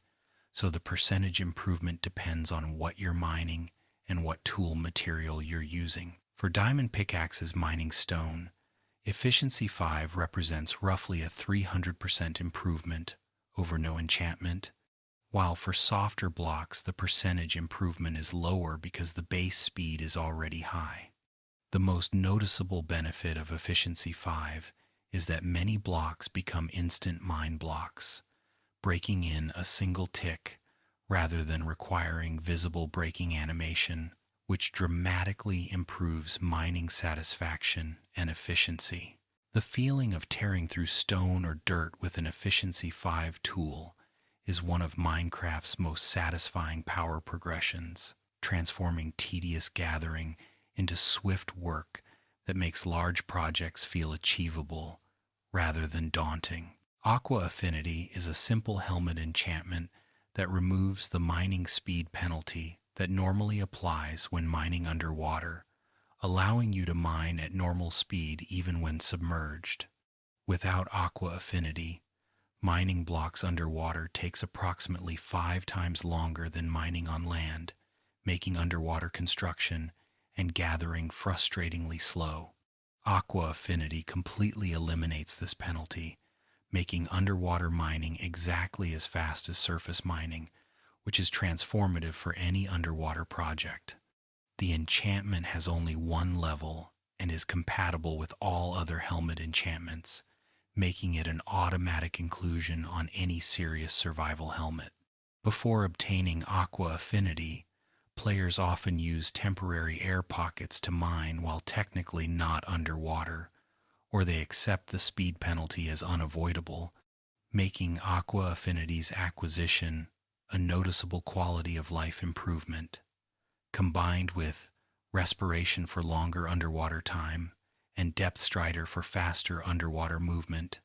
A: so the percentage improvement depends on what you're mining and what tool material you're using. For diamond pickaxes mining stone, efficiency 5 represents roughly a 300% improvement over no enchantment, while for softer blocks the percentage improvement is lower because the base speed is already high. The most noticeable benefit of efficiency 5 is that many blocks become instant mine blocks, breaking in a single tick rather than requiring visible breaking animation, which dramatically improves mining satisfaction and efficiency. The feeling of tearing through stone or dirt with an efficiency 5 tool is one of Minecraft's most satisfying power progressions, transforming tedious gathering into swift work that makes large projects feel achievable rather than daunting. Aqua Affinity is a simple helmet enchantment that removes the mining speed penalty that normally applies when mining underwater, allowing you to mine at normal speed even when submerged. Without Aqua Affinity, mining blocks underwater takes approximately 5 times longer than mining on land, making underwater construction and gathering frustratingly slow. Aqua Affinity completely eliminates this penalty, making underwater mining exactly as fast as surface mining, which is transformative for any underwater project. The enchantment has only one level and is compatible with all other helmet enchantments, making it an automatic inclusion on any serious survival helmet. Before obtaining Aqua Affinity, players often use temporary air pockets to mine while technically not underwater, or they accept the speed penalty as unavoidable, making Aqua Affinity's acquisition a noticeable quality of life improvement. Combined with respiration for longer underwater time and depth strider for faster underwater movement,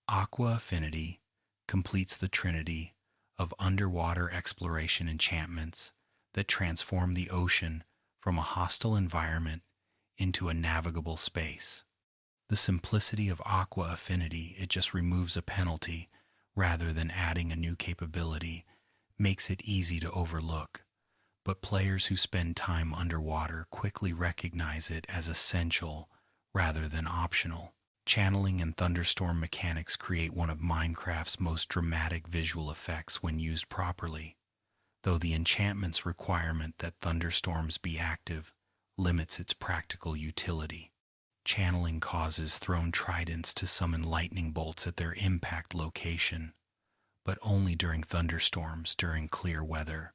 A: Aqua Affinity completes the trinity of underwater exploration enchantments that transform the ocean from a hostile environment into a navigable space. The simplicity of Aqua Affinity, it just removes a penalty rather than adding a new capability, makes it easy to overlook, but players who spend time underwater quickly recognize it as essential rather than optional. Channeling and thunderstorm mechanics create one of Minecraft's most dramatic visual effects when used properly, though the enchantment's requirement that thunderstorms be active limits its practical utility. Channeling causes thrown tridents to summon lightning bolts at their impact location, but only during thunderstorms during clear weather.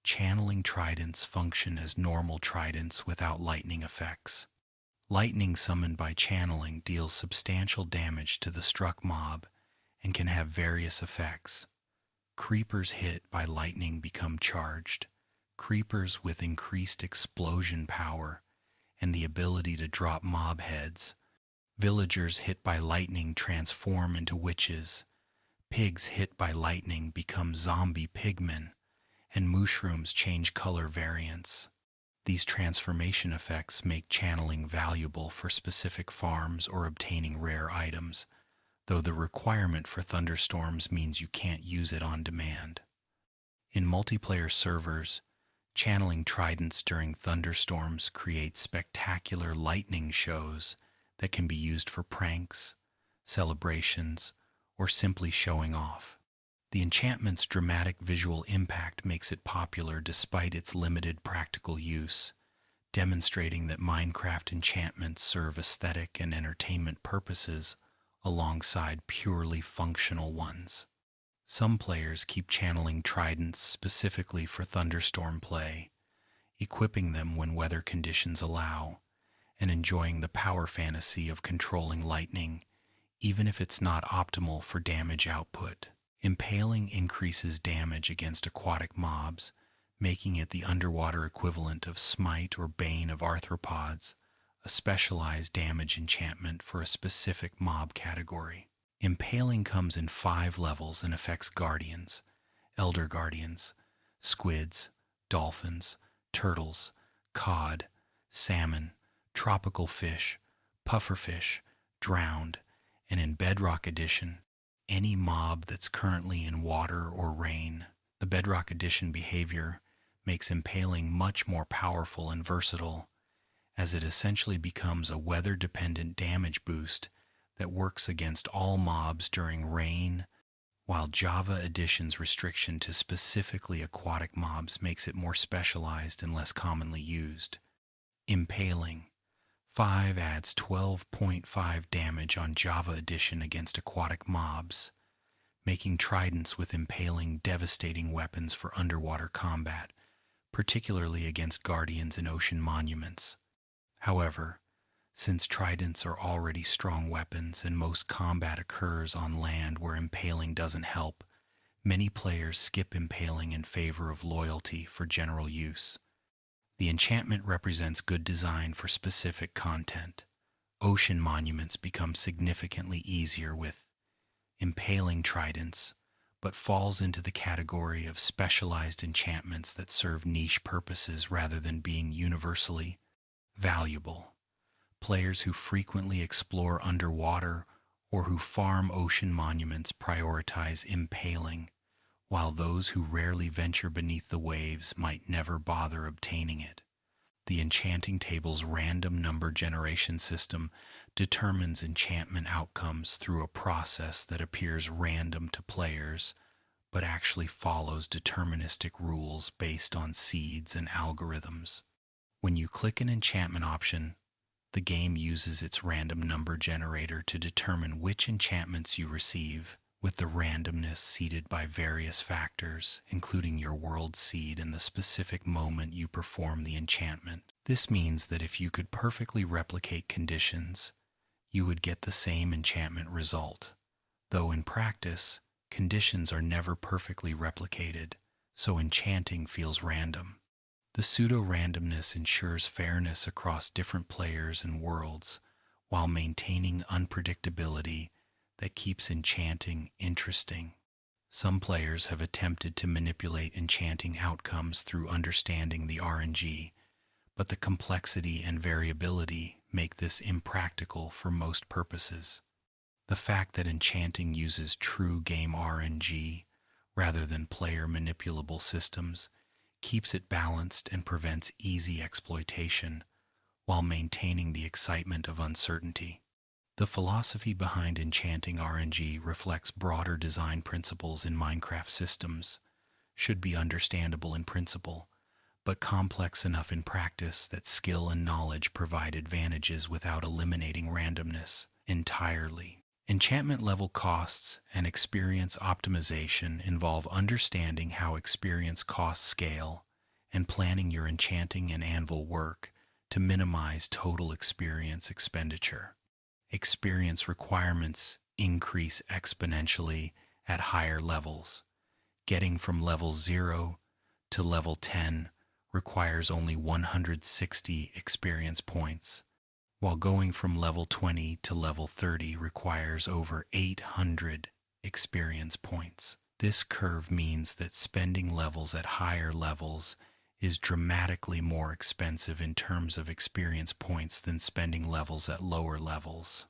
A: Channeling tridents function as normal tridents without lightning effects. Lightning summoned by channeling deals substantial damage to the struck mob and can have various effects. Creepers hit by lightning become charged. Creepers with increased explosion power and the ability to drop mob heads. Villagers hit by lightning transform into witches. Pigs hit by lightning become zombie pigmen, and mushrooms change color variants. These transformation effects make channeling valuable for specific farms or obtaining rare items, though the requirement for thunderstorms means you can't use it on demand. In multiplayer servers, channeling tridents during thunderstorms creates spectacular lightning shows that can be used for pranks, celebrations, or simply showing off. The enchantment's dramatic visual impact makes it popular despite its limited practical use, demonstrating that Minecraft enchantments serve aesthetic and entertainment purposes alongside purely functional ones. Some players keep channeling tridents specifically for thunderstorm play, equipping them when weather conditions allow, and enjoying the power fantasy of controlling lightning, even if it's not optimal for damage output. Impaling increases damage against aquatic mobs, making it the underwater equivalent of Smite or Bane of Arthropods, a specialized damage enchantment for a specific mob category. Impaling comes in 5 levels and affects guardians, elder guardians, squids, dolphins, turtles, cod, salmon, tropical fish, pufferfish, drowned, and in Bedrock Edition, any mob that's currently in water or rain. The Bedrock Edition behavior makes impaling much more powerful and versatile, as it essentially becomes a weather-dependent damage boost that works against all mobs during rain, while Java Edition's restriction to specifically aquatic mobs makes it more specialized and less commonly used. Impaling 5 adds 12.5 damage on Java Edition against aquatic mobs, making tridents with impaling devastating weapons for underwater combat, particularly against guardians and ocean monuments. However, since tridents are already strong weapons and most combat occurs on land where impaling doesn't help, many players skip impaling in favor of loyalty for general use. The enchantment represents good design for specific content. Ocean monuments become significantly easier with impaling tridents, but falls into the category of specialized enchantments that serve niche purposes rather than being universally valuable. Players who frequently explore underwater or who farm ocean monuments prioritize impaling, while those who rarely venture beneath the waves might never bother obtaining it. The enchanting table's random number generation system determines enchantment outcomes through a process that appears random to players, but actually follows deterministic rules based on seeds and algorithms. When you click an enchantment option, the game uses its random number generator to determine which enchantments you receive, with the randomness seeded by various factors, including your world seed and the specific moment you perform the enchantment. This means that if you could perfectly replicate conditions, you would get the same enchantment result, though in practice, conditions are never perfectly replicated, so enchanting feels random. The pseudo-randomness ensures fairness across different players and worlds, while maintaining unpredictability that keeps enchanting interesting. Some players have attempted to manipulate enchanting outcomes through understanding the RNG, but the complexity and variability make this impractical for most purposes. The fact that enchanting uses true game RNG rather than player manipulable systems keeps it balanced and prevents easy exploitation while maintaining the excitement of uncertainty. The philosophy behind enchanting RNG reflects broader design principles in Minecraft systems, should be understandable in principle, but complex enough in practice that skill and knowledge provide advantages without eliminating randomness entirely. Enchantment level costs and experience optimization involve understanding how experience costs scale and planning your enchanting and anvil work to minimize total experience expenditure. Experience requirements increase exponentially at higher levels. Getting from level 0 to level 10 requires only 160 experience points, while going from level 20 to level 30 requires over 800 experience points. This curve means that spending levels at higher levels is dramatically more expensive in terms of experience points than spending levels at lower levels.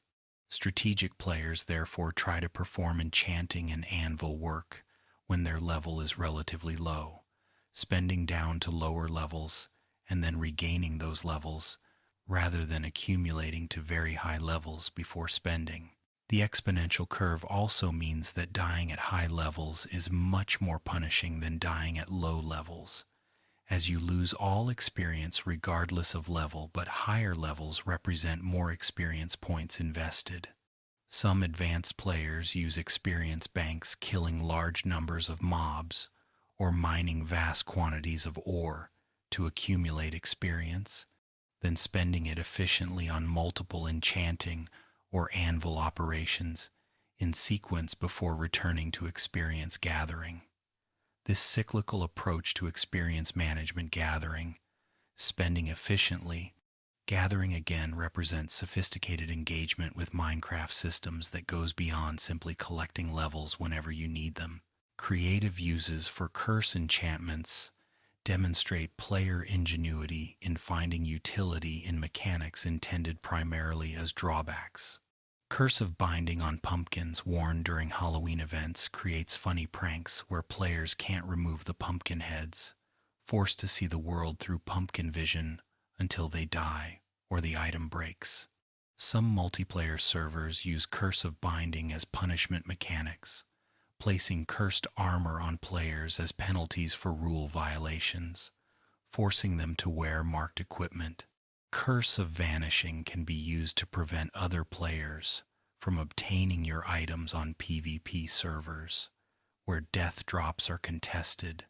A: Strategic players therefore try to perform enchanting and anvil work when their level is relatively low, spending down to lower levels and then regaining those levels, rather than accumulating to very high levels before spending. The exponential curve also means that dying at high levels is much more punishing than dying at low levels, as you lose all experience regardless of level, but higher levels represent more experience points invested. Some advanced players use experience banks, killing large numbers of mobs or mining vast quantities of ore to accumulate experience, then spending it efficiently on multiple enchanting or anvil operations in sequence before returning to experience gathering. This cyclical approach to experience management gathering, spending efficiently, gathering again represents sophisticated engagement with Minecraft systems that goes beyond simply collecting levels whenever you need them. Creative uses for curse enchantments demonstrate player ingenuity in finding utility in mechanics intended primarily as drawbacks. Cursive binding on pumpkins worn during Halloween events creates funny pranks where players can't remove the pumpkin heads, forced to see the world through pumpkin vision until they die or the item breaks. Some multiplayer servers use cursive binding as punishment mechanics, placing cursed armor on players as penalties for rule violations, forcing them to wear marked equipment. Curse of Vanishing can be used to prevent other players from obtaining your items on PvP servers, where death drops are contested.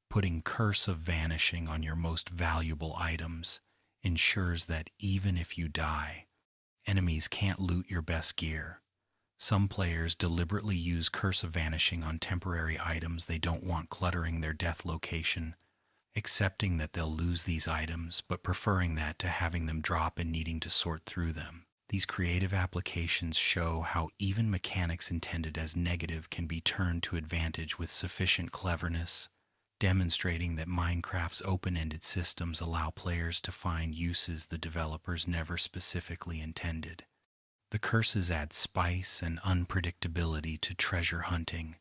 A: Putting Curse of Vanishing on your most valuable items ensures that even if you die, enemies can't loot your best gear. Some players deliberately use Curse of Vanishing on temporary items they don't want cluttering their death location, accepting that they'll lose these items, but preferring that to having them drop and needing to sort through them. These creative applications show how even mechanics intended as negative can be turned to advantage with sufficient cleverness, demonstrating that Minecraft's open-ended systems allow players to find uses the developers never specifically intended. The curses add spice and unpredictability to treasure hunting,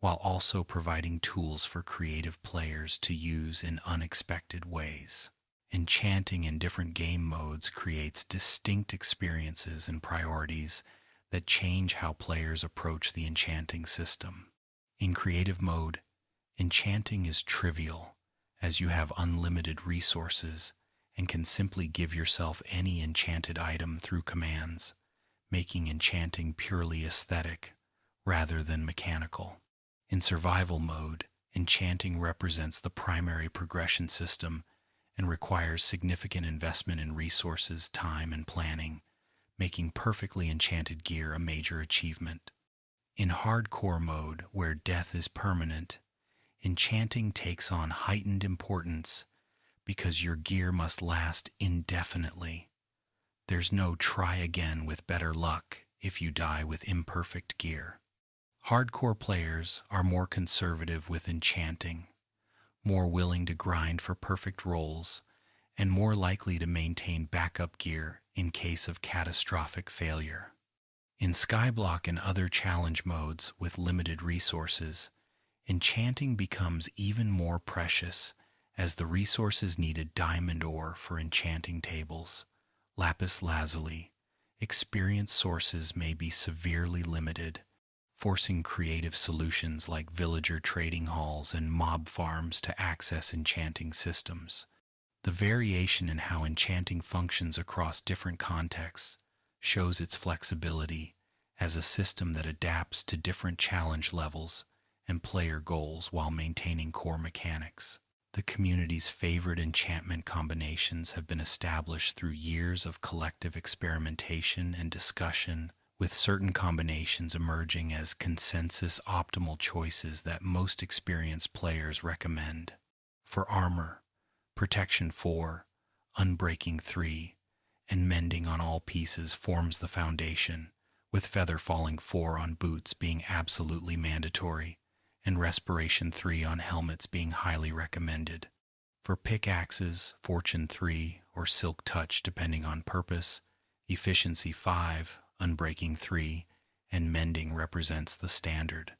A: while also providing tools for creative players to use in unexpected ways. Enchanting in different game modes creates distinct experiences and priorities that change how players approach the enchanting system. In creative mode, enchanting is trivial, as you have unlimited resources and can simply give yourself any enchanted item through commands, making enchanting purely aesthetic rather than mechanical. In survival mode, enchanting represents the primary progression system and requires significant investment in resources, time, and planning, making perfectly enchanted gear a major achievement. In hardcore mode, where death is permanent, enchanting takes on heightened importance because your gear must last indefinitely. There's no try again with better luck if you die with imperfect gear. Hardcore players are more conservative with enchanting, more willing to grind for perfect rolls, and more likely to maintain backup gear in case of catastrophic failure. In Skyblock and other challenge modes with limited resources, enchanting becomes even more precious as the resources needed diamond ore for enchanting tables, lapis lazuli. Experience sources may be severely limited, forcing creative solutions like villager trading halls and mob farms to access enchanting systems. The variation in how enchanting functions across different contexts shows its flexibility as a system that adapts to different challenge levels and player goals while maintaining core mechanics. The community's favorite enchantment combinations have been established through years of collective experimentation and discussion, with certain combinations emerging as consensus optimal choices that most experienced players recommend. For armor, Protection 4, Unbreaking 3, and Mending on all pieces forms the foundation, with Feather Falling 4 on boots being absolutely mandatory, and Respiration 3 on helmets being highly recommended. For pickaxes, Fortune 3 or Silk Touch depending on purpose, Efficiency 5, Unbreaking 3, and Mending represents the standard.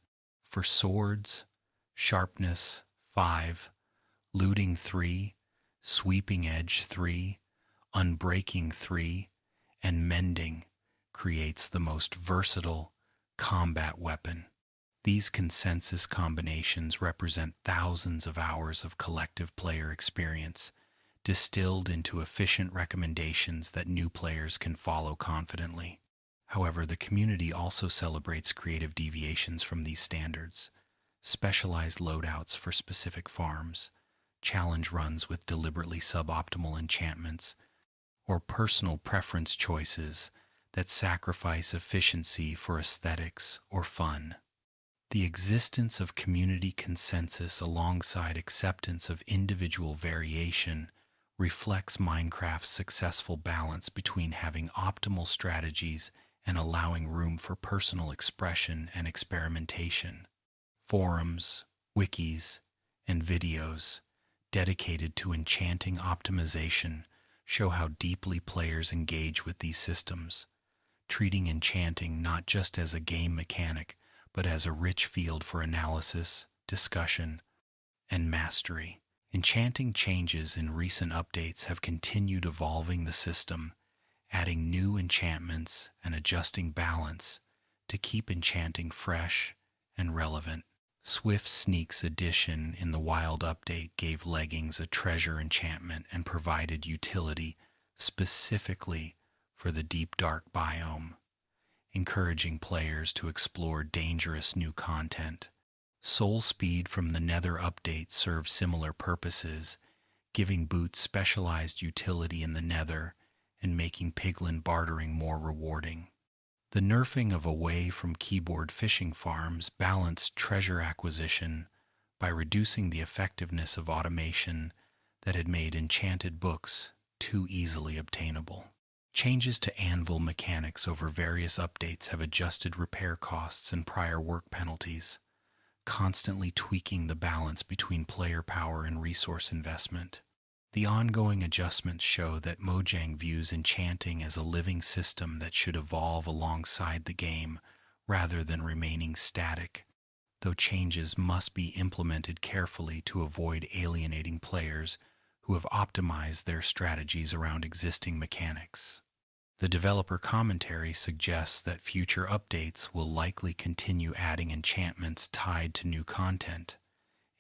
A: For swords, Sharpness 5, Looting 3, Sweeping Edge 3, Unbreaking 3, and Mending creates the most versatile combat weapon. These consensus combinations represent thousands of hours of collective player experience, distilled into efficient recommendations that new players can follow confidently. However, the community also celebrates creative deviations from these standards, specialized loadouts for specific farms, challenge runs with deliberately suboptimal enchantments, or personal preference choices that sacrifice efficiency for aesthetics or fun. The existence of community consensus alongside acceptance of individual variation reflects Minecraft's successful balance between having optimal strategies and allowing room for personal expression and experimentation. Forums, wikis, and videos dedicated to enchanting optimization show how deeply players engage with these systems, treating enchanting not just as a game mechanic, but as a rich field for analysis, discussion, and mastery. Enchanting changes in recent updates have continued evolving the system, adding new enchantments and adjusting balance to keep enchanting fresh and relevant. Swift Sneak's addition in the Wild update gave leggings a treasure enchantment and provided utility specifically for the deep dark biome, encouraging players to explore dangerous new content. Soul Speed from the Nether update serves similar purposes, giving boots specialized utility in the Nether and making piglin bartering more rewarding. The nerfing of away from keyboard fishing farms balanced treasure acquisition by reducing the effectiveness of automation that had made enchanted books too easily obtainable. Changes to anvil mechanics over various updates have adjusted repair costs and prior work penalties, constantly tweaking the balance between player power and resource investment. The ongoing adjustments show that Mojang views enchanting as a living system that should evolve alongside the game rather than remaining static, though changes must be implemented carefully to avoid alienating players who have optimized their strategies around existing mechanics. The developer commentary suggests that future updates will likely continue adding enchantments tied to new content,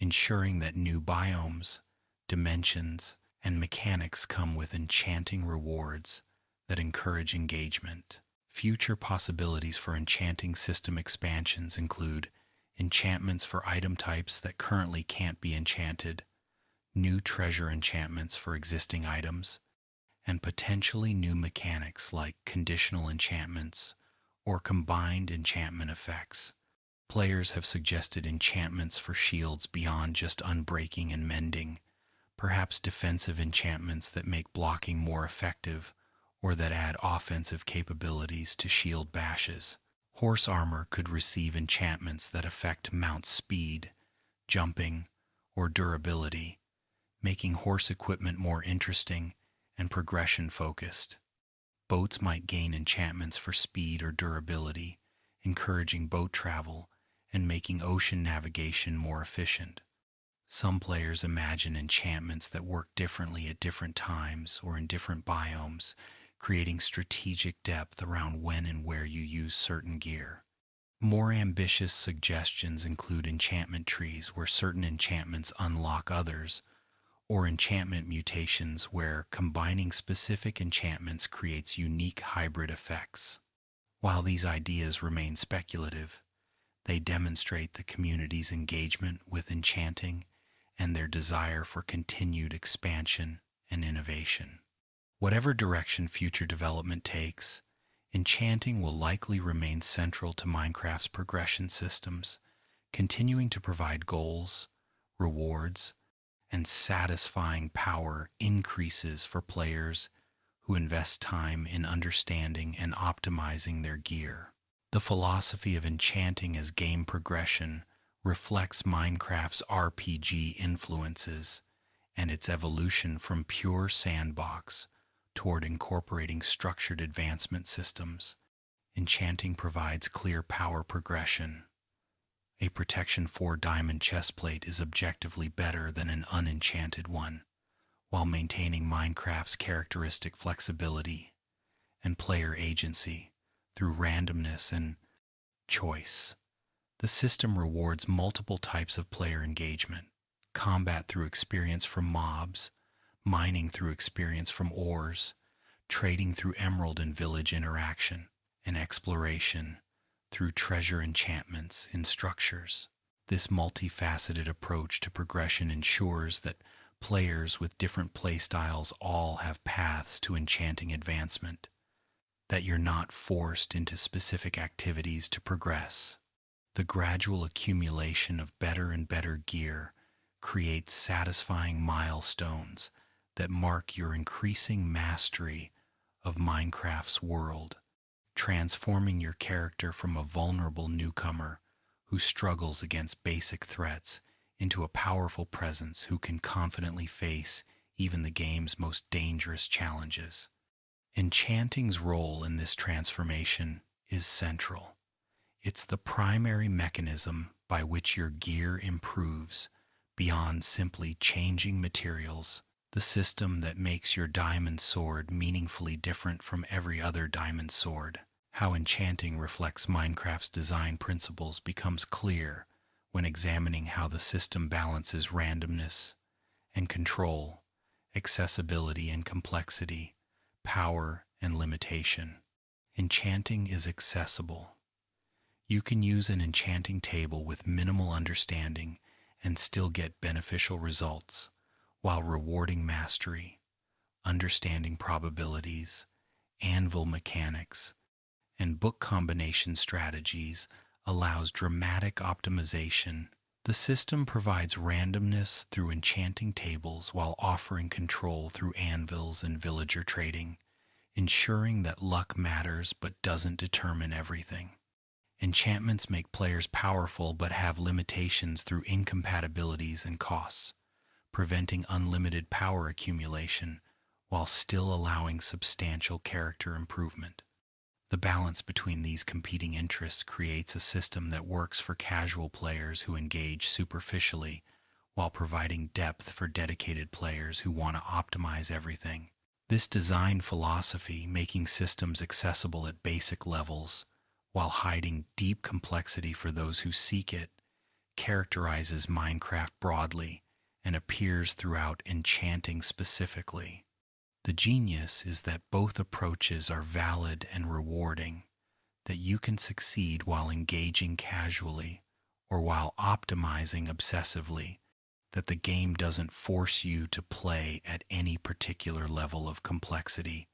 A: ensuring that new biomes, dimensions, and mechanics come with enchanting rewards that encourage engagement. Future possibilities for enchanting system expansions include enchantments for item types that currently can't be enchanted, new treasure enchantments for existing items, and potentially new mechanics like conditional enchantments or combined enchantment effects. Players have suggested enchantments for shields beyond just unbreaking and mending, perhaps defensive enchantments that make blocking more effective or that add offensive capabilities to shield bashes. Horse armor could receive enchantments that affect mount speed, jumping, or durability, making horse equipment more interesting and progression-focused. Boats might gain enchantments for speed or durability, encouraging boat travel and making ocean navigation more efficient. Some players imagine enchantments that work differently at different times or in different biomes, creating strategic depth around when and where you use certain gear. More ambitious suggestions include enchantment trees where certain enchantments unlock others, or enchantment mutations where combining specific enchantments creates unique hybrid effects. While these ideas remain speculative, they demonstrate the community's engagement with enchanting and their desire for continued expansion and innovation. Whatever direction future development takes, enchanting will likely remain central to Minecraft's progression systems, continuing to provide goals, rewards, and satisfying power increases for players who invest time in understanding and optimizing their gear. The philosophy of enchanting as game progression reflects Minecraft's RPG influences and its evolution from pure sandbox toward incorporating structured advancement systems. Enchanting provides clear power progression. A Protection 4 diamond chestplate is objectively better than an unenchanted one, while maintaining Minecraft's characteristic flexibility and player agency through randomness and choice. The system rewards multiple types of player engagement: combat through experience from mobs, mining through experience from ores, trading through emerald and village interaction, and exploration through treasure enchantments in structures. This multifaceted approach to progression ensures that players with different playstyles all have paths to enchanting advancement, that you're not forced into specific activities to progress. The gradual accumulation of better and better gear creates satisfying milestones that mark your increasing mastery of Minecraft's world, transforming your character from a vulnerable newcomer who struggles against basic threats into a powerful presence who can confidently face even the game's most dangerous challenges. Enchanting's role in this transformation is central. It's the primary mechanism by which your gear improves beyond simply changing materials, the system that makes your diamond sword meaningfully different from every other diamond sword. How enchanting reflects Minecraft's design principles becomes clear when examining how the system balances randomness and control, accessibility and complexity, power and limitation. Enchanting is accessible. You can use an enchanting table with minimal understanding and still get beneficial results, while rewarding mastery, understanding probabilities, anvil mechanics, and book combination strategies allows dramatic optimization. The system provides randomness through enchanting tables while offering control through anvils and villager trading, ensuring that luck matters but doesn't determine everything. Enchantments make players powerful but have limitations through incompatibilities and costs, preventing unlimited power accumulation while still allowing substantial character improvement. The balance between these competing interests creates a system that works for casual players who engage superficially while providing depth for dedicated players who want to optimize everything. This design philosophy, making systems accessible at basic levels while hiding deep complexity for those who seek it, characterizes Minecraft broadly and appears throughout Enchanting specifically. The genius is that both approaches are valid and rewarding, that you can succeed while engaging casually or while optimizing obsessively, that the game doesn't force you to play at any particular level of complexity,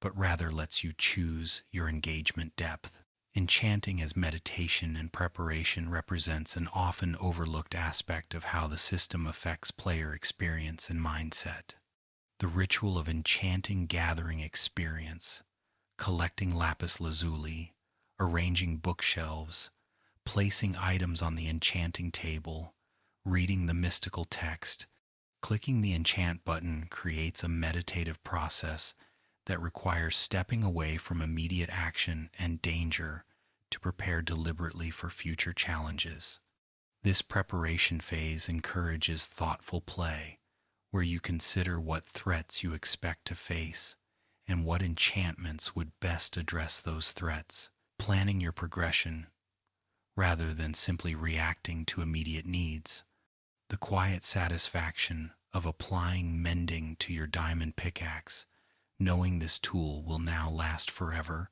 A: but rather lets you choose your engagement depth. Enchanting as meditation and preparation represents an often overlooked aspect of how the system affects player experience and mindset. The ritual of enchanting gathering experience, collecting lapis lazuli, arranging bookshelves, placing items on the enchanting table, reading the mystical text, clicking the enchant button creates a meditative process that requires stepping away from immediate action and danger to prepare deliberately for future challenges. This preparation phase encourages thoughtful play, where you consider what threats you expect to face and what enchantments would best address those threats, planning your progression rather than simply reacting to immediate needs. The quiet satisfaction of applying mending to your diamond pickaxe, knowing this tool will now last forever,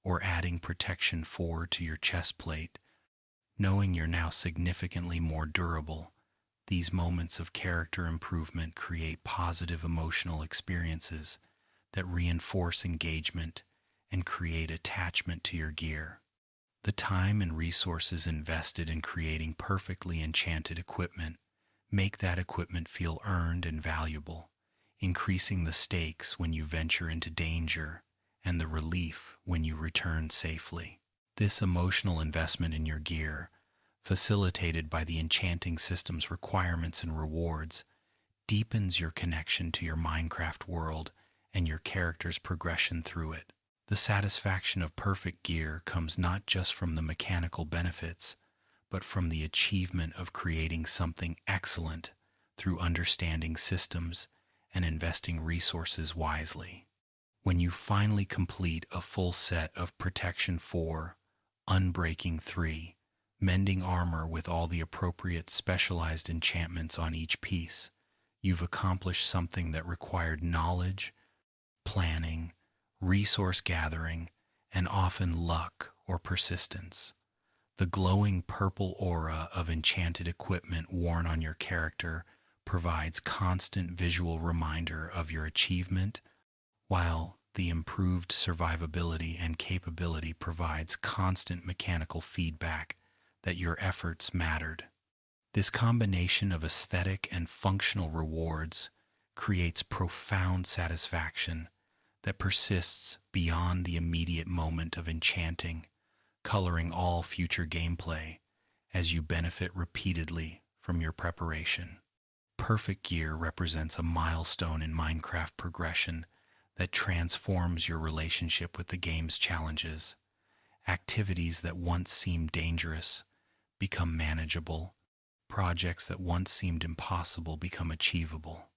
A: or adding protection 4 to your chest plate, knowing you're now significantly more durable. These moments of character improvement create positive emotional experiences that reinforce engagement and create attachment to your gear. The time and resources invested in creating perfectly enchanted equipment make that equipment feel earned and valuable, increasing the stakes when you venture into danger and the relief when you return safely. This emotional investment in your gear, facilitated by the enchanting system's requirements and rewards, deepens your connection to your Minecraft world and your character's progression through it. The satisfaction of perfect gear comes not just from the mechanical benefits, but from the achievement of creating something excellent through understanding systems and investing resources wisely. When you finally complete a full set of Protection 4, Unbreaking 3, Mending Armor with all the appropriate specialized enchantments on each piece, you've accomplished something that required knowledge, planning, resource gathering, and often luck or persistence. The glowing purple aura of enchanted equipment worn on your character provides constant visual reminder of your achievement, while the improved survivability and capability provides constant mechanical feedback that your efforts mattered. This combination of aesthetic and functional rewards creates profound satisfaction that persists beyond the immediate moment of enchanting, coloring all future gameplay as you benefit repeatedly from your preparation. Perfect Gear represents a milestone in Minecraft progression that transforms your relationship with the game's challenges. Activities that once seemed dangerous become manageable, projects that once seemed impossible become achievable,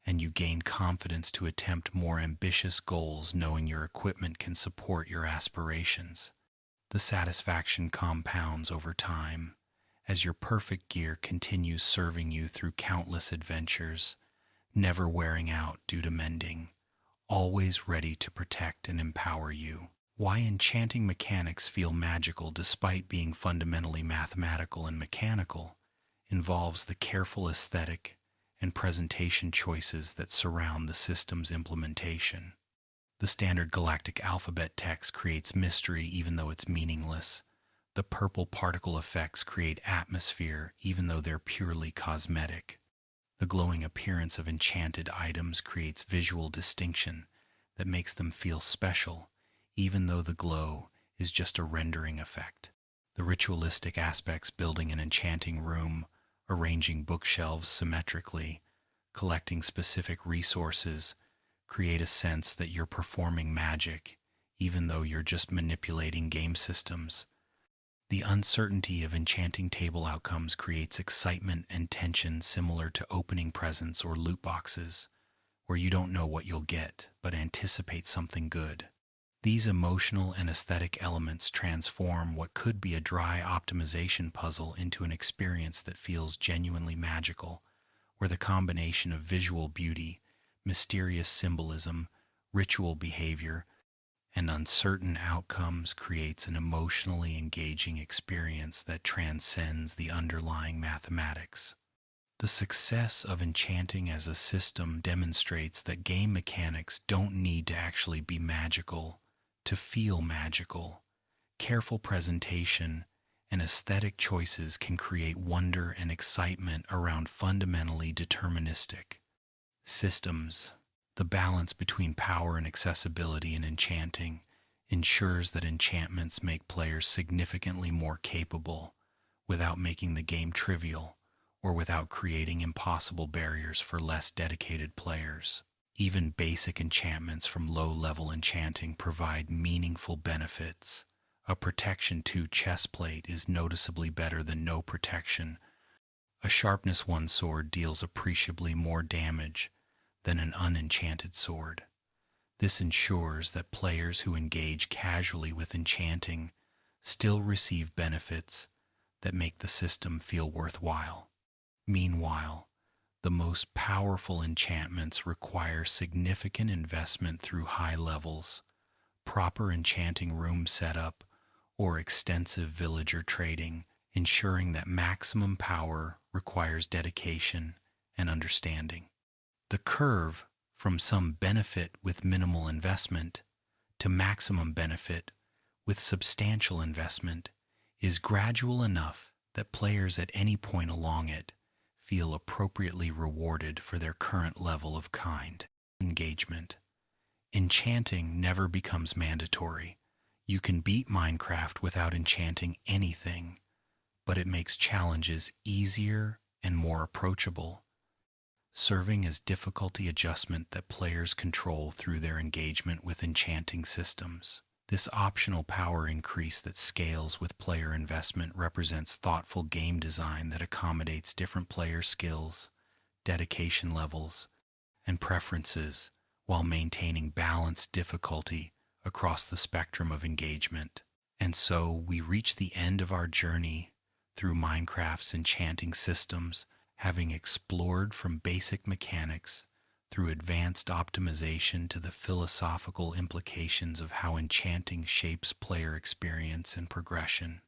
A: and you gain confidence to attempt more ambitious goals knowing your equipment can support your aspirations. The satisfaction compounds over time as your perfect gear continues serving you through countless adventures, never wearing out due to mending, always ready to protect and empower you. Why enchanting mechanics feel magical despite being fundamentally mathematical and mechanical involves the careful aesthetic and presentation choices that surround the system's implementation. The standard galactic alphabet text creates mystery even though it's meaningless. The purple particle effects create atmosphere even though they're purely cosmetic. The glowing appearance of enchanted items creates visual distinction that makes them feel special even though the glow is just a rendering effect. The ritualistic aspects building an enchanting room, arranging bookshelves symmetrically, collecting specific resources, create a sense that you're performing magic even though you're just manipulating game systems. The uncertainty of enchanting table outcomes creates excitement and tension similar to opening presents or loot boxes, where you don't know what you'll get but anticipate something good. These emotional and aesthetic elements transform what could be a dry optimization puzzle into an experience that feels genuinely magical, where the combination of visual beauty, mysterious symbolism, ritual behavior, and uncertain outcomes creates an emotionally engaging experience that transcends the underlying mathematics. The success of enchanting as a system demonstrates that game mechanics don't need to actually be magical to feel magical. Careful presentation and aesthetic choices can create wonder and excitement around fundamentally deterministic systems. The balance between power and accessibility in enchanting ensures that enchantments make players significantly more capable without making the game trivial or without creating impossible barriers for less dedicated players. Even basic enchantments from low-level enchanting provide meaningful benefits. A Protection 2 chestplate is noticeably better than no protection. A Sharpness 1 sword deals appreciably more damage than an unenchanted sword. This ensures that players who engage casually with enchanting still receive benefits that make the system feel worthwhile. Meanwhile, the most powerful enchantments require significant investment through high levels, proper enchanting room setup, or extensive villager trading, ensuring that maximum power requires dedication and understanding. The curve from some benefit with minimal investment to maximum benefit with substantial investment is gradual enough that players at any point along it feel appropriately rewarded for their current level of kind engagement. Enchanting never becomes mandatory. You can beat Minecraft without enchanting anything, but it makes challenges easier and more approachable, serving as difficulty adjustment that players control through their engagement with enchanting systems. This optional power increase that scales with player investment represents thoughtful game design that accommodates different player skills, dedication levels, and preferences while maintaining balanced difficulty across the spectrum of engagement. And so we reach the end of our journey through Minecraft's enchanting systems, having explored from basic mechanics through advanced optimization to the philosophical implications of how enchanting shapes player experience and progression.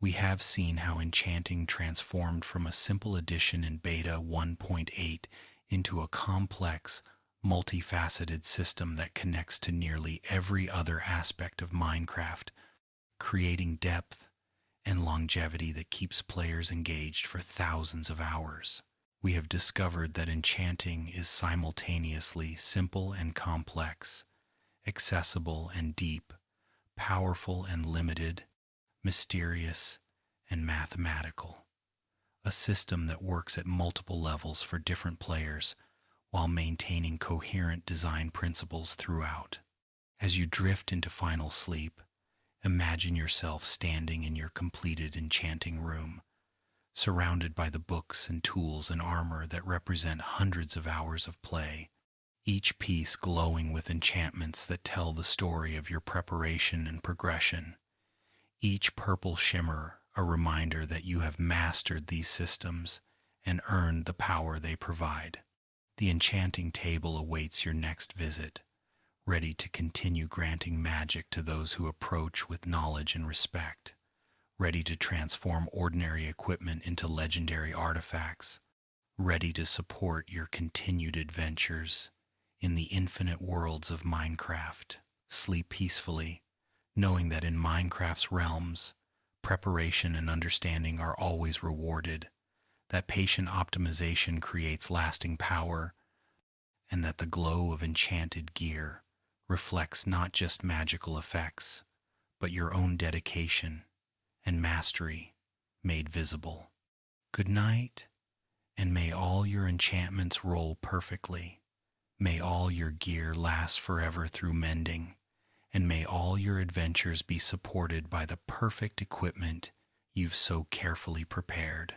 A: We have seen how enchanting transformed from a simple addition in Beta 1.8 into a complex, multifaceted system that connects to nearly every other aspect of Minecraft, creating depth and longevity that keeps players engaged for thousands of hours. We have discovered that enchanting is simultaneously simple and complex, accessible and deep, powerful and limited, mysterious and mathematical. A system that works at multiple levels for different players while maintaining coherent design principles throughout. As you drift into final sleep, imagine yourself standing in your completed enchanting room, surrounded by the books and tools and armor that represent hundreds of hours of play, each piece glowing with enchantments that tell the story of your preparation and progression. Each purple shimmer a reminder that you have mastered these systems and earned the power they provide. The enchanting table awaits your next visit, ready to continue granting magic to those who approach with knowledge and respect, ready to transform ordinary equipment into legendary artifacts, ready to support your continued adventures in the infinite worlds of Minecraft. Sleep peacefully, knowing that in Minecraft's realms, preparation and understanding are always rewarded, that patient optimization creates lasting power, and that the glow of enchanted gear reflects not just magical effects, but your own dedication and mastery made visible. Good night, and may all your enchantments roll perfectly. May all your gear last forever through mending, and may all your adventures be supported by the perfect equipment you've so carefully prepared.